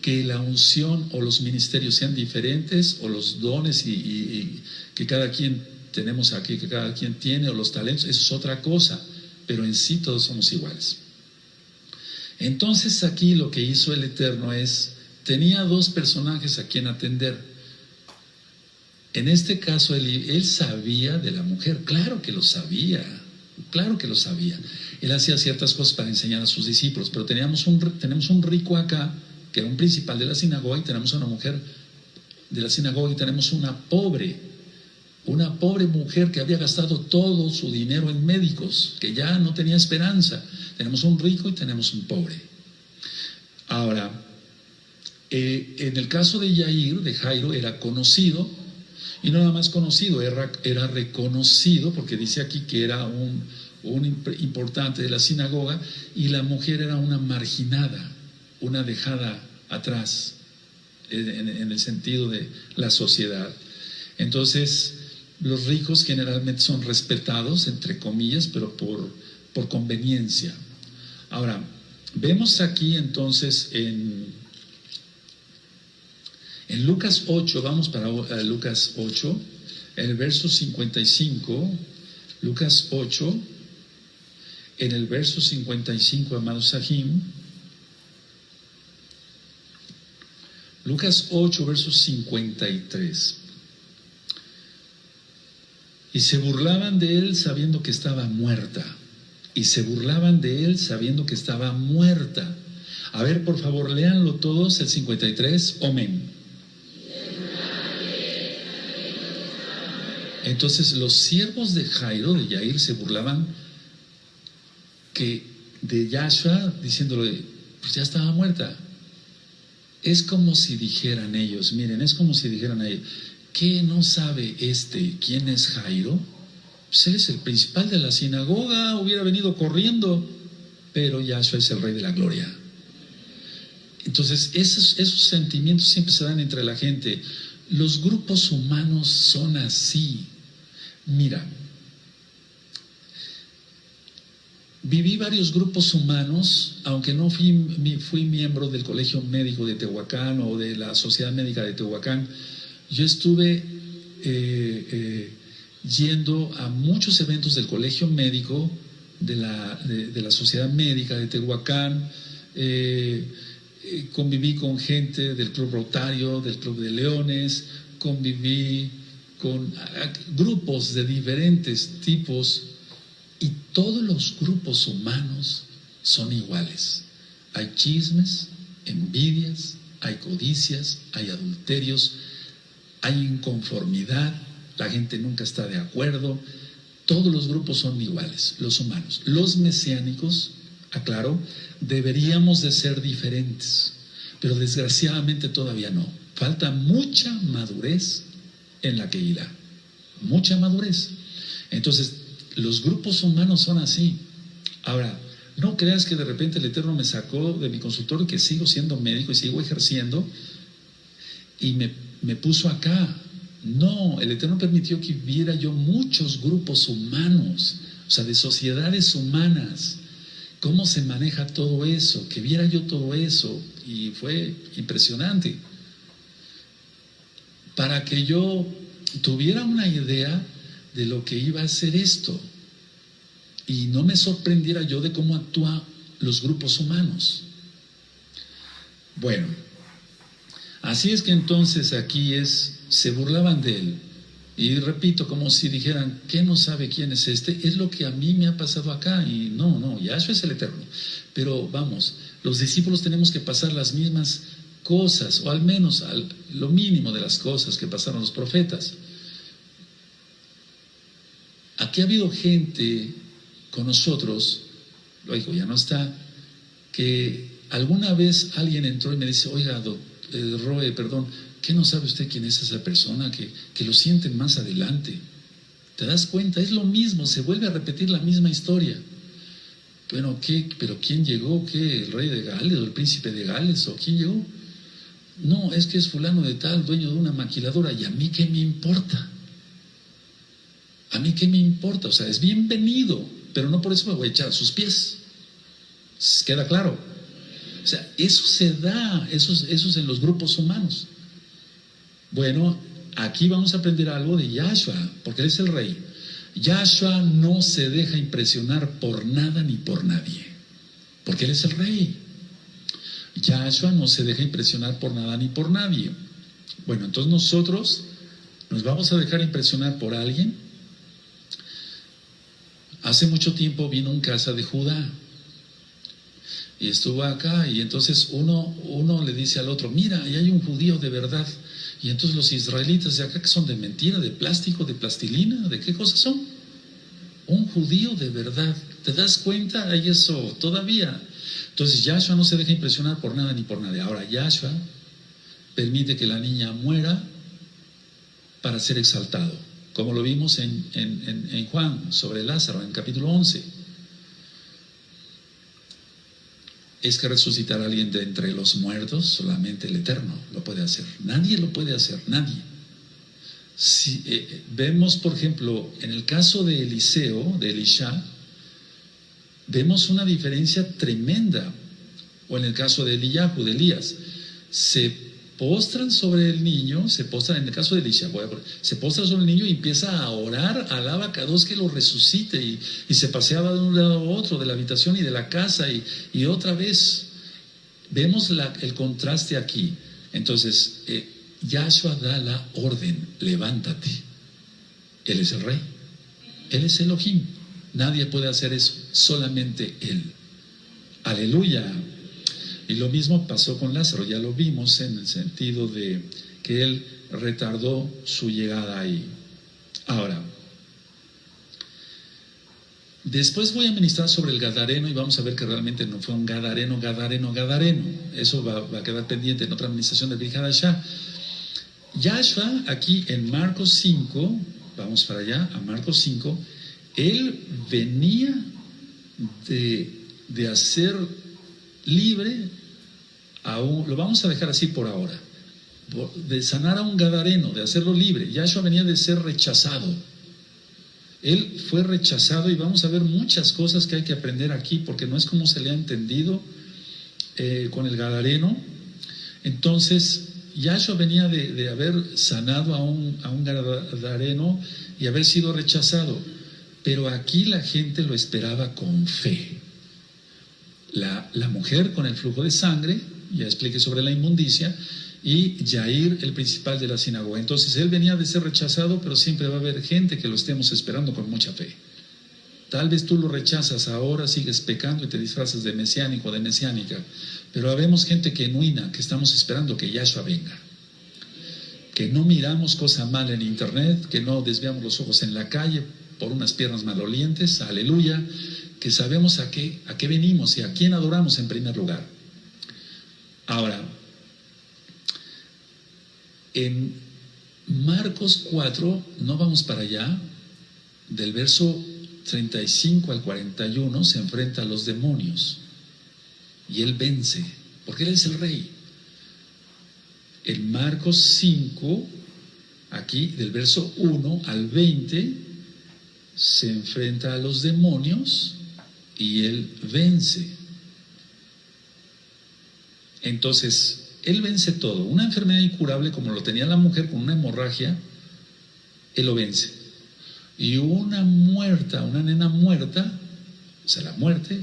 Que la unción o los ministerios sean diferentes, o los dones y que cada quien tenemos aquí, que cada quien tiene, o los talentos, eso es otra cosa, pero en sí todos somos iguales. Entonces aquí lo que hizo el Eterno tenía dos personajes a quien atender. En este caso él sabía de la mujer, claro que lo sabía. Él hacía ciertas cosas para enseñar a sus discípulos, pero tenemos un rico acá, que era un principal de la sinagoga, y tenemos una mujer de la sinagoga, y tenemos una pobre mujer que había gastado todo su dinero en médicos, que ya no tenía esperanza. Tenemos un rico y tenemos un pobre. Ahora, en el caso de Jairo, era conocido, y no nada más conocido, era reconocido, porque dice aquí que era un importante de la sinagoga, y la mujer era una marginada, una dejada atrás en el sentido de la sociedad. Entonces, los ricos generalmente son respetados, entre comillas, pero por conveniencia. Ahora, vemos aquí entonces en Lucas 8, vamos para Lucas 8, en el verso 55, Lucas 8, en el verso 55, amados Sahim, Lucas 8, verso 53. Y se burlaban de él sabiendo que estaba muerta. Y se burlaban de él sabiendo que estaba muerta. A ver, por favor, léanlo todos, el 53, amén. Entonces los siervos de Jairo, de Yair, se burlaban de Yahshua, diciéndole, pues ya estaba muerta. Es como si dijeran ellos, miren, es como si dijeran a ellos, ¿qué no sabe quién es Jairo? Pues él es el principal de la sinagoga, hubiera venido corriendo, pero Yahshua es el Rey de la Gloria. Entonces, esos sentimientos siempre se dan entre la gente. Los grupos humanos son así. Mira, viví varios grupos humanos, aunque no fui miembro del Colegio Médico de Tehuacán o de la Sociedad Médica de Tehuacán. Yo estuve yendo a muchos eventos del Colegio Médico, de la Sociedad Médica de Tehuacán. Conviví con gente del Club Rotario, del Club de Leones, conviví con grupos de diferentes tipos, y todos los grupos humanos son iguales. Hay chismes, envidias, hay codicias, hay adulterios, hay inconformidad, la gente nunca está de acuerdo. Todos los grupos son iguales, los humanos. Los mesiánicos, aclaro, deberíamos de ser diferentes, pero desgraciadamente todavía no. Falta mucha madurez en la Kehilá, mucha madurez. Entonces, los grupos humanos son así. Ahora, no creas que de repente el Eterno me sacó de mi consultorio, que sigo siendo médico y sigo ejerciendo, y me puso acá. No, el Eterno permitió que viera yo muchos grupos humanos, o sea, de sociedades humanas, cómo se maneja todo eso, que viera yo todo eso, y fue impresionante, para que yo tuviera una idea de lo que iba a ser esto, y no me sorprendiera yo de cómo actúan los grupos humanos. Bueno, así es que entonces aquí se burlaban de él, y repito, como si dijeran, ¿qué no sabe quién es este? Es lo que a mí me ha pasado acá, y no, Yahshua es el Eterno. Pero vamos, los discípulos tenemos que pasar las mismas cosas, o al menos lo mínimo de las cosas que pasaron los profetas. Aquí ha habido gente con nosotros, lógico, ya no está, que alguna vez alguien entró y me dice, oiga, Roe, perdón, ¿qué no sabe usted quién es esa persona? Que lo sienten más adelante. ¿Te das cuenta? Es lo mismo, se vuelve a repetir la misma historia. Bueno, ¿pero quién llegó? ¿Qué? ¿El rey de Gales o el príncipe de Gales? ¿O quién llegó? No, es que es fulano de tal, dueño de una maquiladora. ¿Y a mí qué me importa? ¿A mí qué me importa? O sea, es bienvenido, pero no por eso me voy a echar a sus pies. ¿Queda claro? O sea, eso se da, eso es en los grupos humanos. Bueno, aquí vamos a aprender algo de Yahshua, porque Él es el Rey. Yahshua no se deja impresionar por nada ni por nadie, porque Él es el Rey. Yahshua no se deja impresionar por nada ni por nadie. Bueno, entonces nosotros nos vamos a dejar impresionar por alguien. Hace mucho tiempo vino un casa de Judá y estuvo acá, y entonces uno le dice al otro, mira, ahí hay un judío de verdad. Y entonces los israelitas de acá, que son de mentira, de plástico, de plastilina, ¿de qué cosas son? Un judío de verdad. ¿Te das cuenta? Hay eso todavía. Entonces Yahshua no se deja impresionar por nada ni por nadie. Ahora Yahshua permite que la niña muera para ser exaltado, como lo vimos en Juan sobre Lázaro, en capítulo 11. Es que resucitar a alguien de entre los muertos, solamente el Eterno lo puede hacer. Nadie lo puede hacer, nadie. Si, vemos, por ejemplo, en el caso de Eliseo, de Elisha, vemos una diferencia tremenda. O en el caso de Eliyahu, de Elías, se postran sobre el niño, en el caso de Elisha, se postran sobre el niño y empieza a orar, alaba a Kadosh que lo resucite, y se paseaba de un lado a otro, de la habitación y de la casa, y otra vez. Vemos el contraste aquí. Entonces, Yahshua da la orden, levántate. Él es el Rey, Él es Elohim. Nadie puede hacer eso, solamente Él. Aleluya. Y lo mismo pasó con Lázaro, ya lo vimos en el sentido de que él retardó su llegada ahí. Ahora, Después voy a ministrar sobre el Gadareno y vamos a ver que realmente no fue un Gadareno. Eso va a quedar pendiente en otra administración del Brit Hadashah. Yahshua, aquí en Marcos 5, vamos para allá, a Marcos 5, él venía de hacer libre lo vamos a dejar así por ahora, de sanar a un gadareno, de hacerlo libre. Yahshua venía de ser rechazado. Él fue rechazado y vamos a ver muchas cosas que hay que aprender aquí, porque no es como se le ha entendido con el gadareno. Entonces, Yahshua venía de haber sanado a un gadareno y haber sido rechazado, pero aquí la gente lo esperaba con fe. La mujer con el flujo de sangre, ya expliqué sobre la inmundicia, y Yair, el principal de la sinagoga. Entonces él venía de ser rechazado, pero siempre va a haber gente que lo estemos esperando con mucha fe. Tal vez tú lo rechazas ahora, sigues pecando y te disfrazas de mesiánico, de mesiánica, pero habemos gente genuina que estamos esperando que Yahshua venga, que no miramos cosa mala en internet, que no desviamos los ojos en la calle por unas piernas malolientes, aleluya, que sabemos a qué venimos y a quién adoramos en primer lugar. Ahora, en Marcos 4, no vamos para allá, del verso 35 al 41, se enfrenta a los demonios y él vence, porque él es el rey. En Marcos 5, aquí del verso 1 al 20, se enfrenta a los demonios y él vence. Entonces, él vence todo. Una enfermedad incurable como lo tenía la mujer con una hemorragia, él lo vence. Y una nena muerta, o sea, la muerte,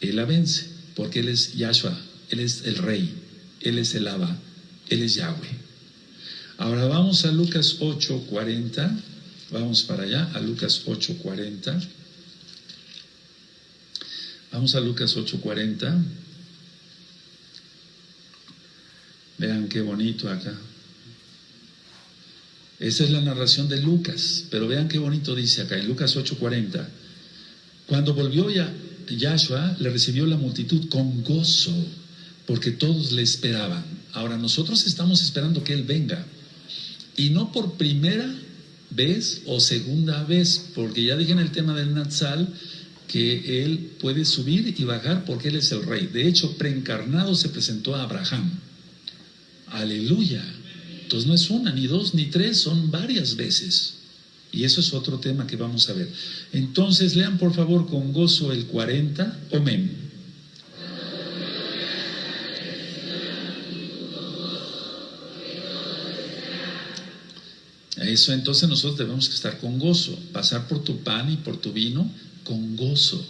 él la vence, porque él es Yahshua, él es el rey, él es el Abba, él es Yahweh. Ahora vamos a Lucas 8:40, vamos para allá, a Lucas 8:40. Vamos a Lucas 8:40. Vean qué bonito acá. Esa es la narración de Lucas, pero vean qué bonito dice acá en Lucas 8:40. Cuando volvió Yahshua, le recibió la multitud con gozo, porque todos le esperaban. Ahora nosotros estamos esperando que Él venga, y no por primera vez o segunda vez, porque ya dije en el tema del Natsal que Él puede subir y bajar porque Él es el Rey. De hecho, preencarnado se presentó a Abraham. Aleluya. Entonces no es una, ni dos, ni tres, son varias veces. Y eso es otro tema que vamos a ver. Entonces lean por favor con gozo el 40. Amén. Eso, entonces nosotros debemos estar con gozo, pasar por tu pan y por tu vino con gozo,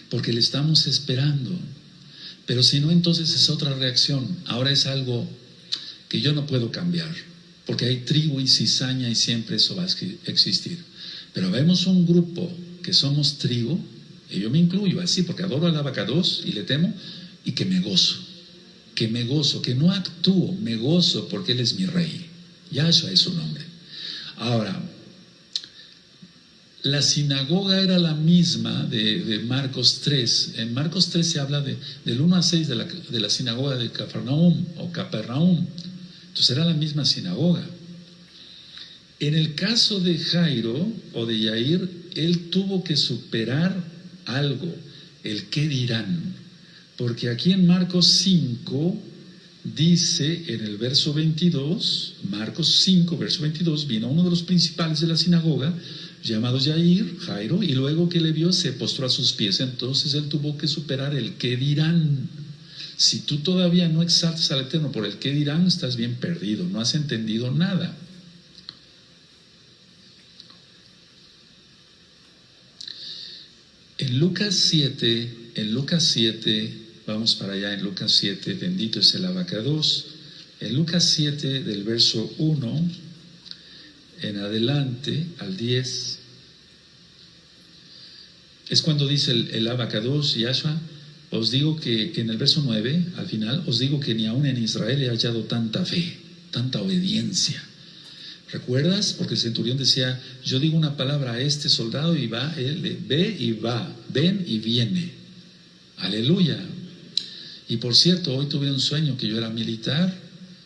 porque le estamos esperando. Pero si no, entonces es otra reacción. Ahora es algo que yo no puedo cambiar, porque hay trigo y cizaña y siempre eso va a existir. Pero vemos un grupo que somos trigo, y yo me incluyo así, porque adoro al Abacados y le temo, y que me gozo, que no actúo, me gozo porque Él es mi Rey. Yahshua es su nombre. Ahora, la sinagoga era la misma de Marcos 3. En Marcos 3 se habla del 1 a 6 de la sinagoga de Capernaum o Capernaum. Entonces era la misma sinagoga. En el caso de Jairo o de Yair, él tuvo que superar algo, el qué dirán. Porque aquí en Marcos 5 dice en el verso 22, Marcos 5, verso 22, vino uno de los principales de la sinagoga, llamado Yair, Jairo, y luego que le vio se postró a sus pies. Entonces él tuvo que superar el qué dirán. Si tú todavía no exaltas al Eterno por el qué dirán, estás bien perdido, no has entendido nada. En Lucas 7, vamos para allá en Lucas 7, bendito es el Abacados. En Lucas 7, del verso 1 en adelante al 10, es cuando dice el Abacados, Yahshua, os digo que en el verso 9, al final, os digo que ni aún en Israel he hallado tanta fe, tanta obediencia. ¿Recuerdas? Porque el centurión decía, yo digo una palabra a este soldado y va, él ve y va, ven y viene. Aleluya. Y por cierto, hoy tuve un sueño que yo era militar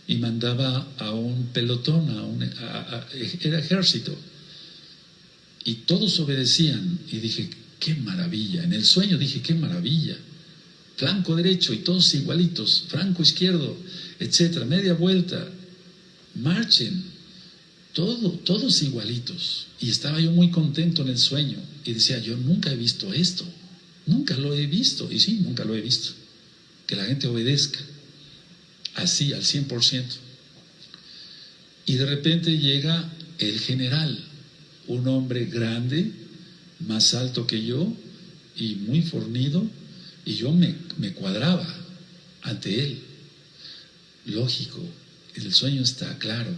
y mandaba a un pelotón, era ejército. Y todos obedecían. Y dije, qué maravilla. En el sueño dije, qué maravilla. Flanco derecho y todos igualitos, franco izquierdo, etcétera, media vuelta, marchen, todos igualitos. Y estaba yo muy contento en el sueño y decía, yo nunca he visto esto, nunca lo he visto. Y sí, nunca lo he visto, que la gente obedezca así al 100%. Y de repente llega el general, un hombre grande, más alto que yo y muy fornido. Y yo me cuadraba ante él. Lógico, el sueño está claro.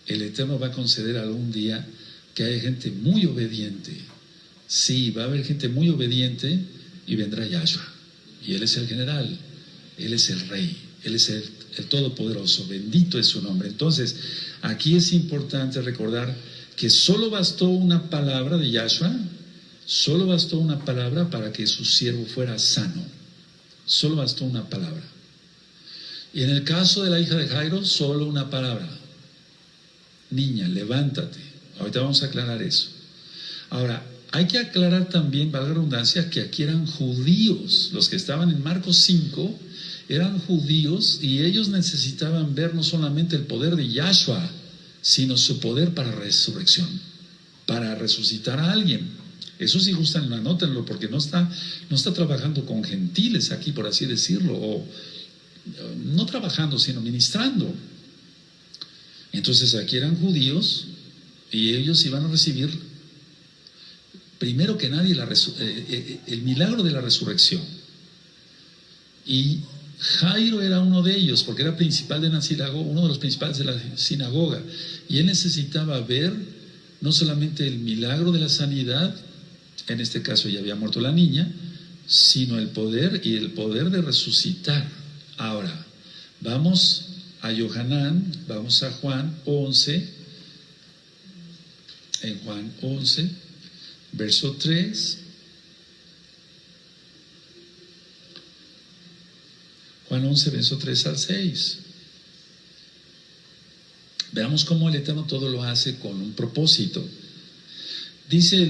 El Eterno va a conceder algún día que haya gente muy obediente. Sí, va a haber gente muy obediente y vendrá Yahshua. Y Él es el general, Él es el rey, Él es el todopoderoso. Bendito es su nombre. Entonces, aquí es importante recordar que solo bastó una palabra de Yahshua. Solo bastó una palabra para que su siervo fuera sano. Solo bastó una palabra. Y en el caso de la hija de Jairo, solo una palabra. Niña, levántate. Ahorita vamos a aclarar eso. Ahora, hay que aclarar también, valga la redundancia, que aquí eran judíos. Los que estaban en Marcos 5 eran judíos y ellos necesitaban ver no solamente el poder de Yahshua, sino su poder para resurrección, para resucitar a alguien. Eso sí gustan, anótenlo, porque no está trabajando con gentiles aquí, por así decirlo, o no trabajando, sino ministrando. Entonces aquí eran judíos y ellos iban a recibir, primero que nadie, el milagro de la resurrección. Y Jairo era uno de ellos, porque era principal de la sinagoga, uno de los principales de la sinagoga, y él necesitaba ver no solamente el milagro de la sanidad, en este caso ya había muerto la niña, sino el poder y el poder de resucitar. Ahora, vamos a Yohanan, vamos a Juan 11, en Juan 11, verso 3. Juan 11, verso 3 al 6. Veamos cómo el Eterno todo lo hace con un propósito. Dice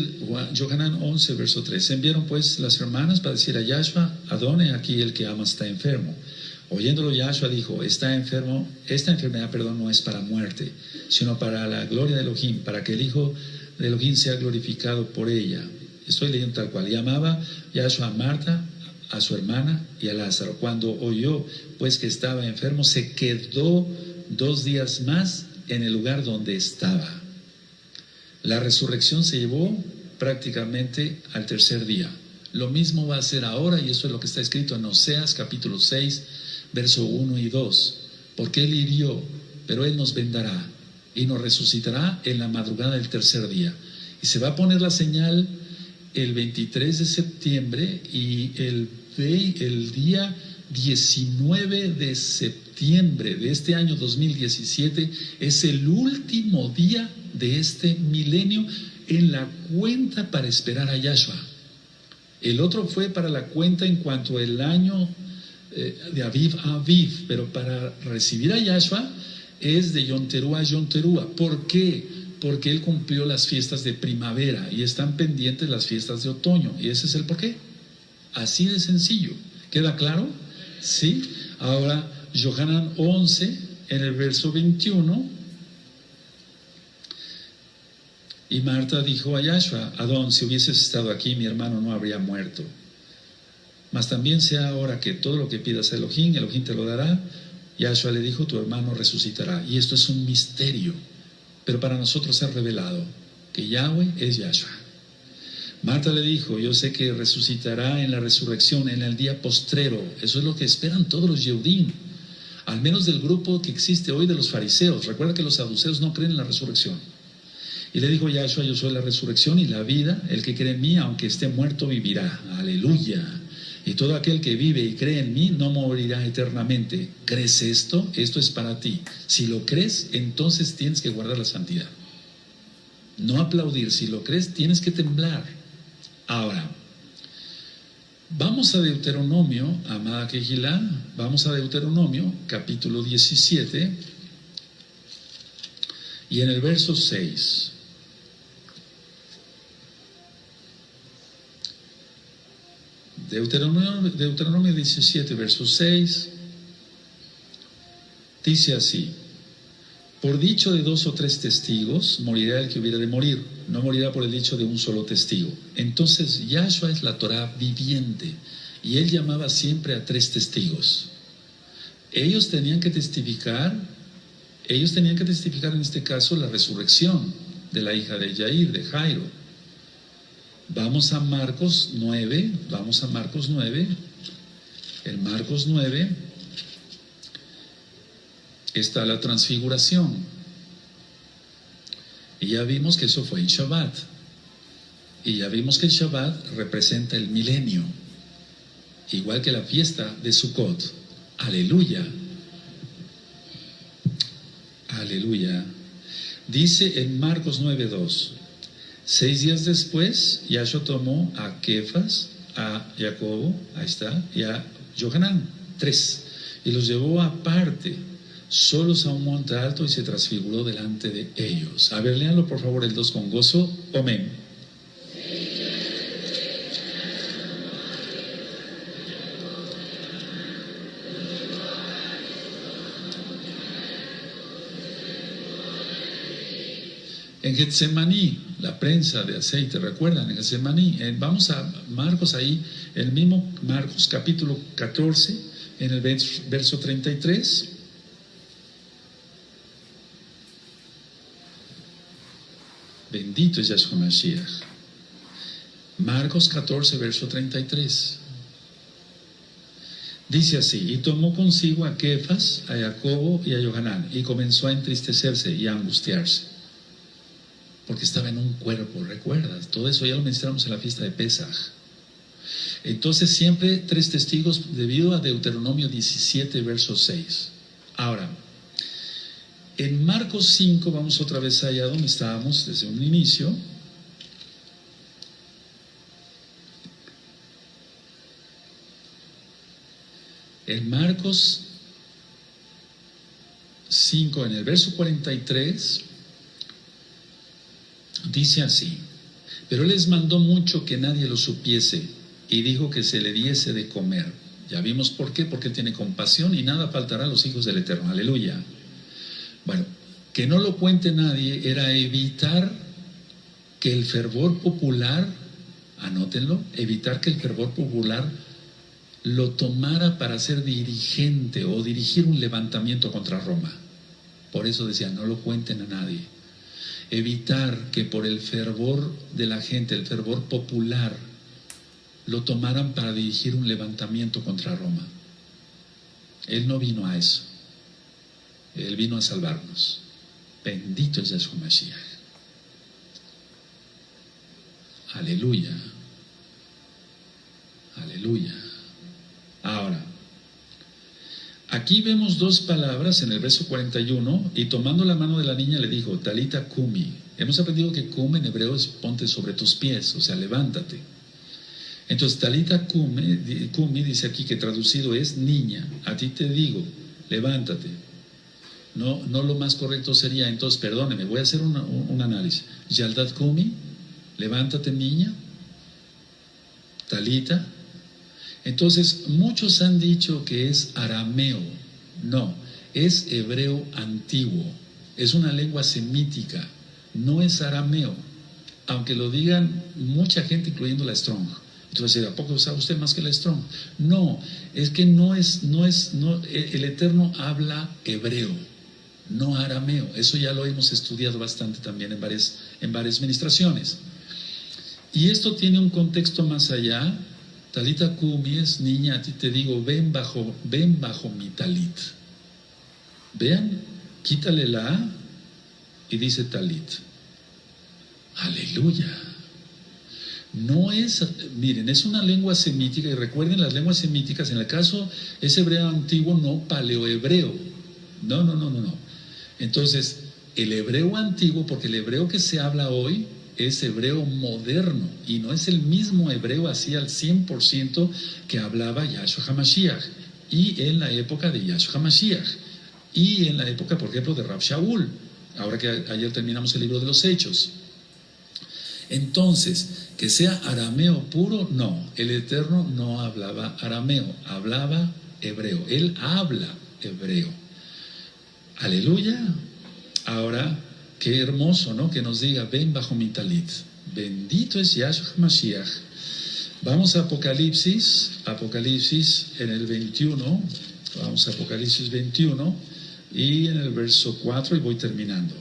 Yohanan 11, verso 3. Se enviaron pues las hermanas para decir a Yahshua, Adone, aquí el que ama está enfermo. Oyéndolo Yahshua dijo, esta enfermedad no es para muerte, sino para la gloria de Elohim, para que el Hijo de Elohim sea glorificado por ella. Estoy leyendo tal cual. Y amaba Yahshua a Marta, a su hermana y a Lázaro. Cuando oyó pues que estaba enfermo, se quedó 2 días más en el lugar donde estaba. La resurrección se llevó prácticamente al 3er día. Lo mismo va a ser ahora, y eso es lo que está escrito en Oseas capítulo 6, verso 1 y 2. Porque Él hirió, pero Él nos vendará y nos resucitará en la madrugada del 3er día. Y se va a poner la señal el 23 de septiembre y el día 19 de septiembre de este año 2017 es el último día de este milenio en la cuenta para esperar a Yahshua. El otro fue para la cuenta en cuanto al año de Aviv a Aviv, pero para recibir a Yahshua es de Yom Teruah a Yom Teruah. ¿Por qué? Porque Él cumplió las fiestas de primavera y están pendientes las fiestas de otoño, y ese es el porqué. Así de sencillo. ¿Queda claro? ¿Sí? Ahora, Yohanan 11, en el verso 21, y Marta dijo a Yahshua, Adón, si hubieses estado aquí, mi hermano no habría muerto. Mas también sea ahora que todo lo que pidas a Elohim te lo dará. Yahshua le dijo, tu hermano resucitará. Y esto es un misterio, pero para nosotros es revelado que Yahweh es Yahshua. Marta le dijo, yo sé que resucitará en la resurrección, en el día postrero. Eso es lo que esperan todos los Yehudim, al menos del grupo que existe hoy de los fariseos. Recuerda que los saduceos no creen en la resurrección. Y le dijo Yahshua, yo soy la resurrección y la vida. El que cree en mí, aunque esté muerto, vivirá. Aleluya. Y todo aquel que vive y cree en mí no morirá eternamente. ¿Crees esto? Esto es para ti. Si lo crees, entonces tienes que guardar la santidad. no aplaudir. Si lo crees, tienes que temblar. Ahora, vamos a Deuteronomio, amada Quejilá, vamos a Deuteronomio, capítulo 17, y en el verso 6. Deuteronomio 17, verso 6, dice así: por dicho de 2 o 3 testigos morirá el que hubiera de morir, no morirá por el dicho de un solo testigo. Entonces Yahshua es la Torah viviente, y él llamaba siempre a 3 testigos. Ellos tenían que testificar en este caso la resurrección de la hija de Yair, de Jairo. Vamos a Marcos 9, en Marcos 9 está la transfiguración, y ya vimos que eso fue en Shabbat, y ya vimos que el Shabbat representa el milenio, igual que la fiesta de Sukkot. Aleluya, aleluya. Dice en Marcos 9:2: 6 días después, Yahshua tomó a Kefas, a Jacobo, ahí está, y a Johanán, 3, y los llevó aparte, solos a un monte alto, y se transfiguró delante de ellos. A ver, léanlo por favor el 2 con gozo. Amén. En Getsemaní, la prensa de aceite, ¿recuerdan? En Getsemaní, vamos a Marcos ahí, el mismo Marcos capítulo 14, en el verso 33. Bendito es Yahshua Mashiach. Marcos 14, verso 33. Dice así: y tomó consigo a Kefas, a Jacobo y a Johanán, y comenzó a entristecerse y a angustiarse, porque estaba en un cuerpo, ¿recuerdas? Todo eso ya lo mencionamos en la fiesta de Pesaj. Entonces siempre 3 testigos debido a Deuteronomio 17, verso 6. Ahora, en Marcos 5, vamos otra vez allá donde estábamos desde un inicio. En Marcos 5, en el verso 43, dice así: pero él les mandó mucho que nadie lo supiese, y dijo que se le diese de comer. Ya vimos por qué, porque tiene compasión, y nada faltará a los hijos del Eterno. Aleluya. Bueno, que no lo cuente nadie era evitar que el fervor popular, anótenlo, evitar que el fervor popular lo tomara para ser dirigente o dirigir un levantamiento contra Roma. Por eso decía, no lo cuenten a nadie. Evitar que por el fervor de la gente, el fervor popular, lo tomaran para dirigir un levantamiento contra Roma. Él no vino a eso. Él vino a salvarnos. Bendito es Yahshua Mashiach. Aleluya. Aleluya. Ahora, aquí vemos 2 palabras en el verso 41, y tomando la mano de la niña le dijo, Talita Kumi. Hemos aprendido que Kum en hebreo es ponte sobre tus pies, o sea, levántate. Entonces, Talita Kumi dice aquí que traducido es niña, a ti te digo, levántate. No lo más correcto sería, entonces, perdóneme, voy a hacer un análisis. Yaldat Kumi, levántate niña, Talita. Entonces, muchos han dicho que es arameo. No, es hebreo antiguo. Es una lengua semítica, no es arameo. Aunque lo digan mucha gente, incluyendo la Strong. Entonces, ¿a poco sabe usted más que la Strong? No, es que no, el Eterno habla hebreo, no arameo. Eso ya lo hemos estudiado bastante también en varias ministraciones. Y esto tiene un contexto más allá. Talita Kumi es niña, a ti te digo, ven bajo mi talit. Vean, quítale la A y dice talit. Aleluya. No es, miren, es una lengua semítica, y recuerden las lenguas semíticas, en el caso es hebreo antiguo, no paleohebreo. No. Entonces, el hebreo antiguo, porque el hebreo que se habla hoy es hebreo moderno y no es el mismo hebreo así al 100% que hablaba Yahshua HaMashiach, y en la época de Yahshua HaMashiach, y en la época, por ejemplo, de Rab Shaul, ahora que ayer terminamos el libro de los Hechos. Entonces, que sea arameo puro, no, el Eterno no hablaba arameo, hablaba hebreo, Él habla hebreo. Aleluya. Ahora, qué hermoso, ¿no? Que nos diga, ven bajo mi talit. Bendito es Yahshua HaMashiach. Vamos a Apocalipsis en el 21, vamos a Apocalipsis 21 y en el verso 4 y voy terminando.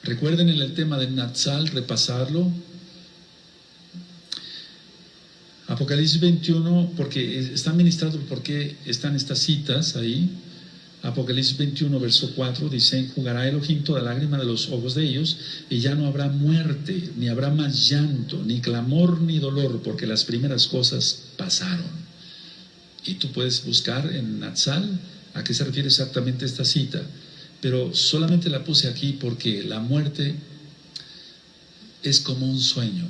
Recuerden el tema del Natsal, repasarlo. Apocalipsis 21, porque está ministrado, porque están estas citas ahí. Apocalipsis 21, verso 4, dice: enjugará Elohim toda lágrima de los ojos de ellos, y ya no habrá muerte, ni habrá más llanto, ni clamor, ni dolor, porque las primeras cosas pasaron. Y tú puedes buscar en Natsal a qué se refiere exactamente esta cita, pero solamente la puse aquí porque la muerte es como un sueño.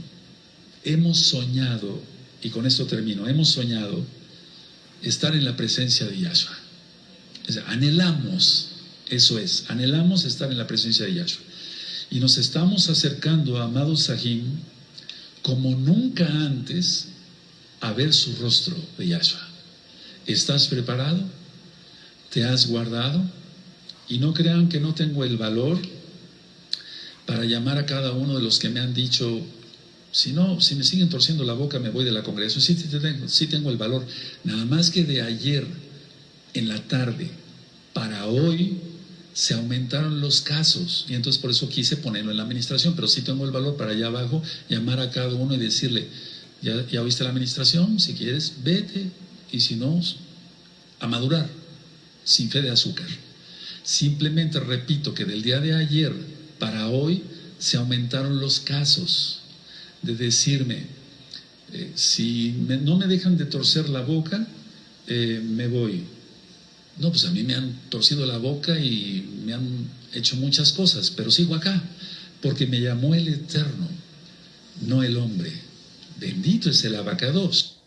Hemos soñado, y con esto termino, hemos soñado estar en la presencia de Yahshua. O sea, anhelamos, eso es, anhelamos estar en la presencia de Yahshua. Y nos estamos acercando, amados Sahim, como nunca antes, a ver su rostro de Yahshua. ¿Estás preparado? ¿Te has guardado? Y no crean que no tengo el valor para llamar a cada uno de los que me han dicho, si me siguen torciendo la boca me voy de la congregación. Sí tengo el valor. Nada más que de ayer en la tarde para hoy se aumentaron los casos, y entonces por eso quise ponerlo en la administración, pero sí tengo el valor para allá abajo llamar a cada uno y decirle, ¿ya oíste la administración? Si quieres, vete, y si no, a madurar, sin fe de azúcar. Simplemente repito que del día de ayer para hoy se aumentaron los casos de decirme, no me dejan de torcer la boca, me voy. No, pues a mí me han torcido la boca y me han hecho muchas cosas, pero sigo acá, porque me llamó el Eterno, no el hombre. Bendito es el Abacados.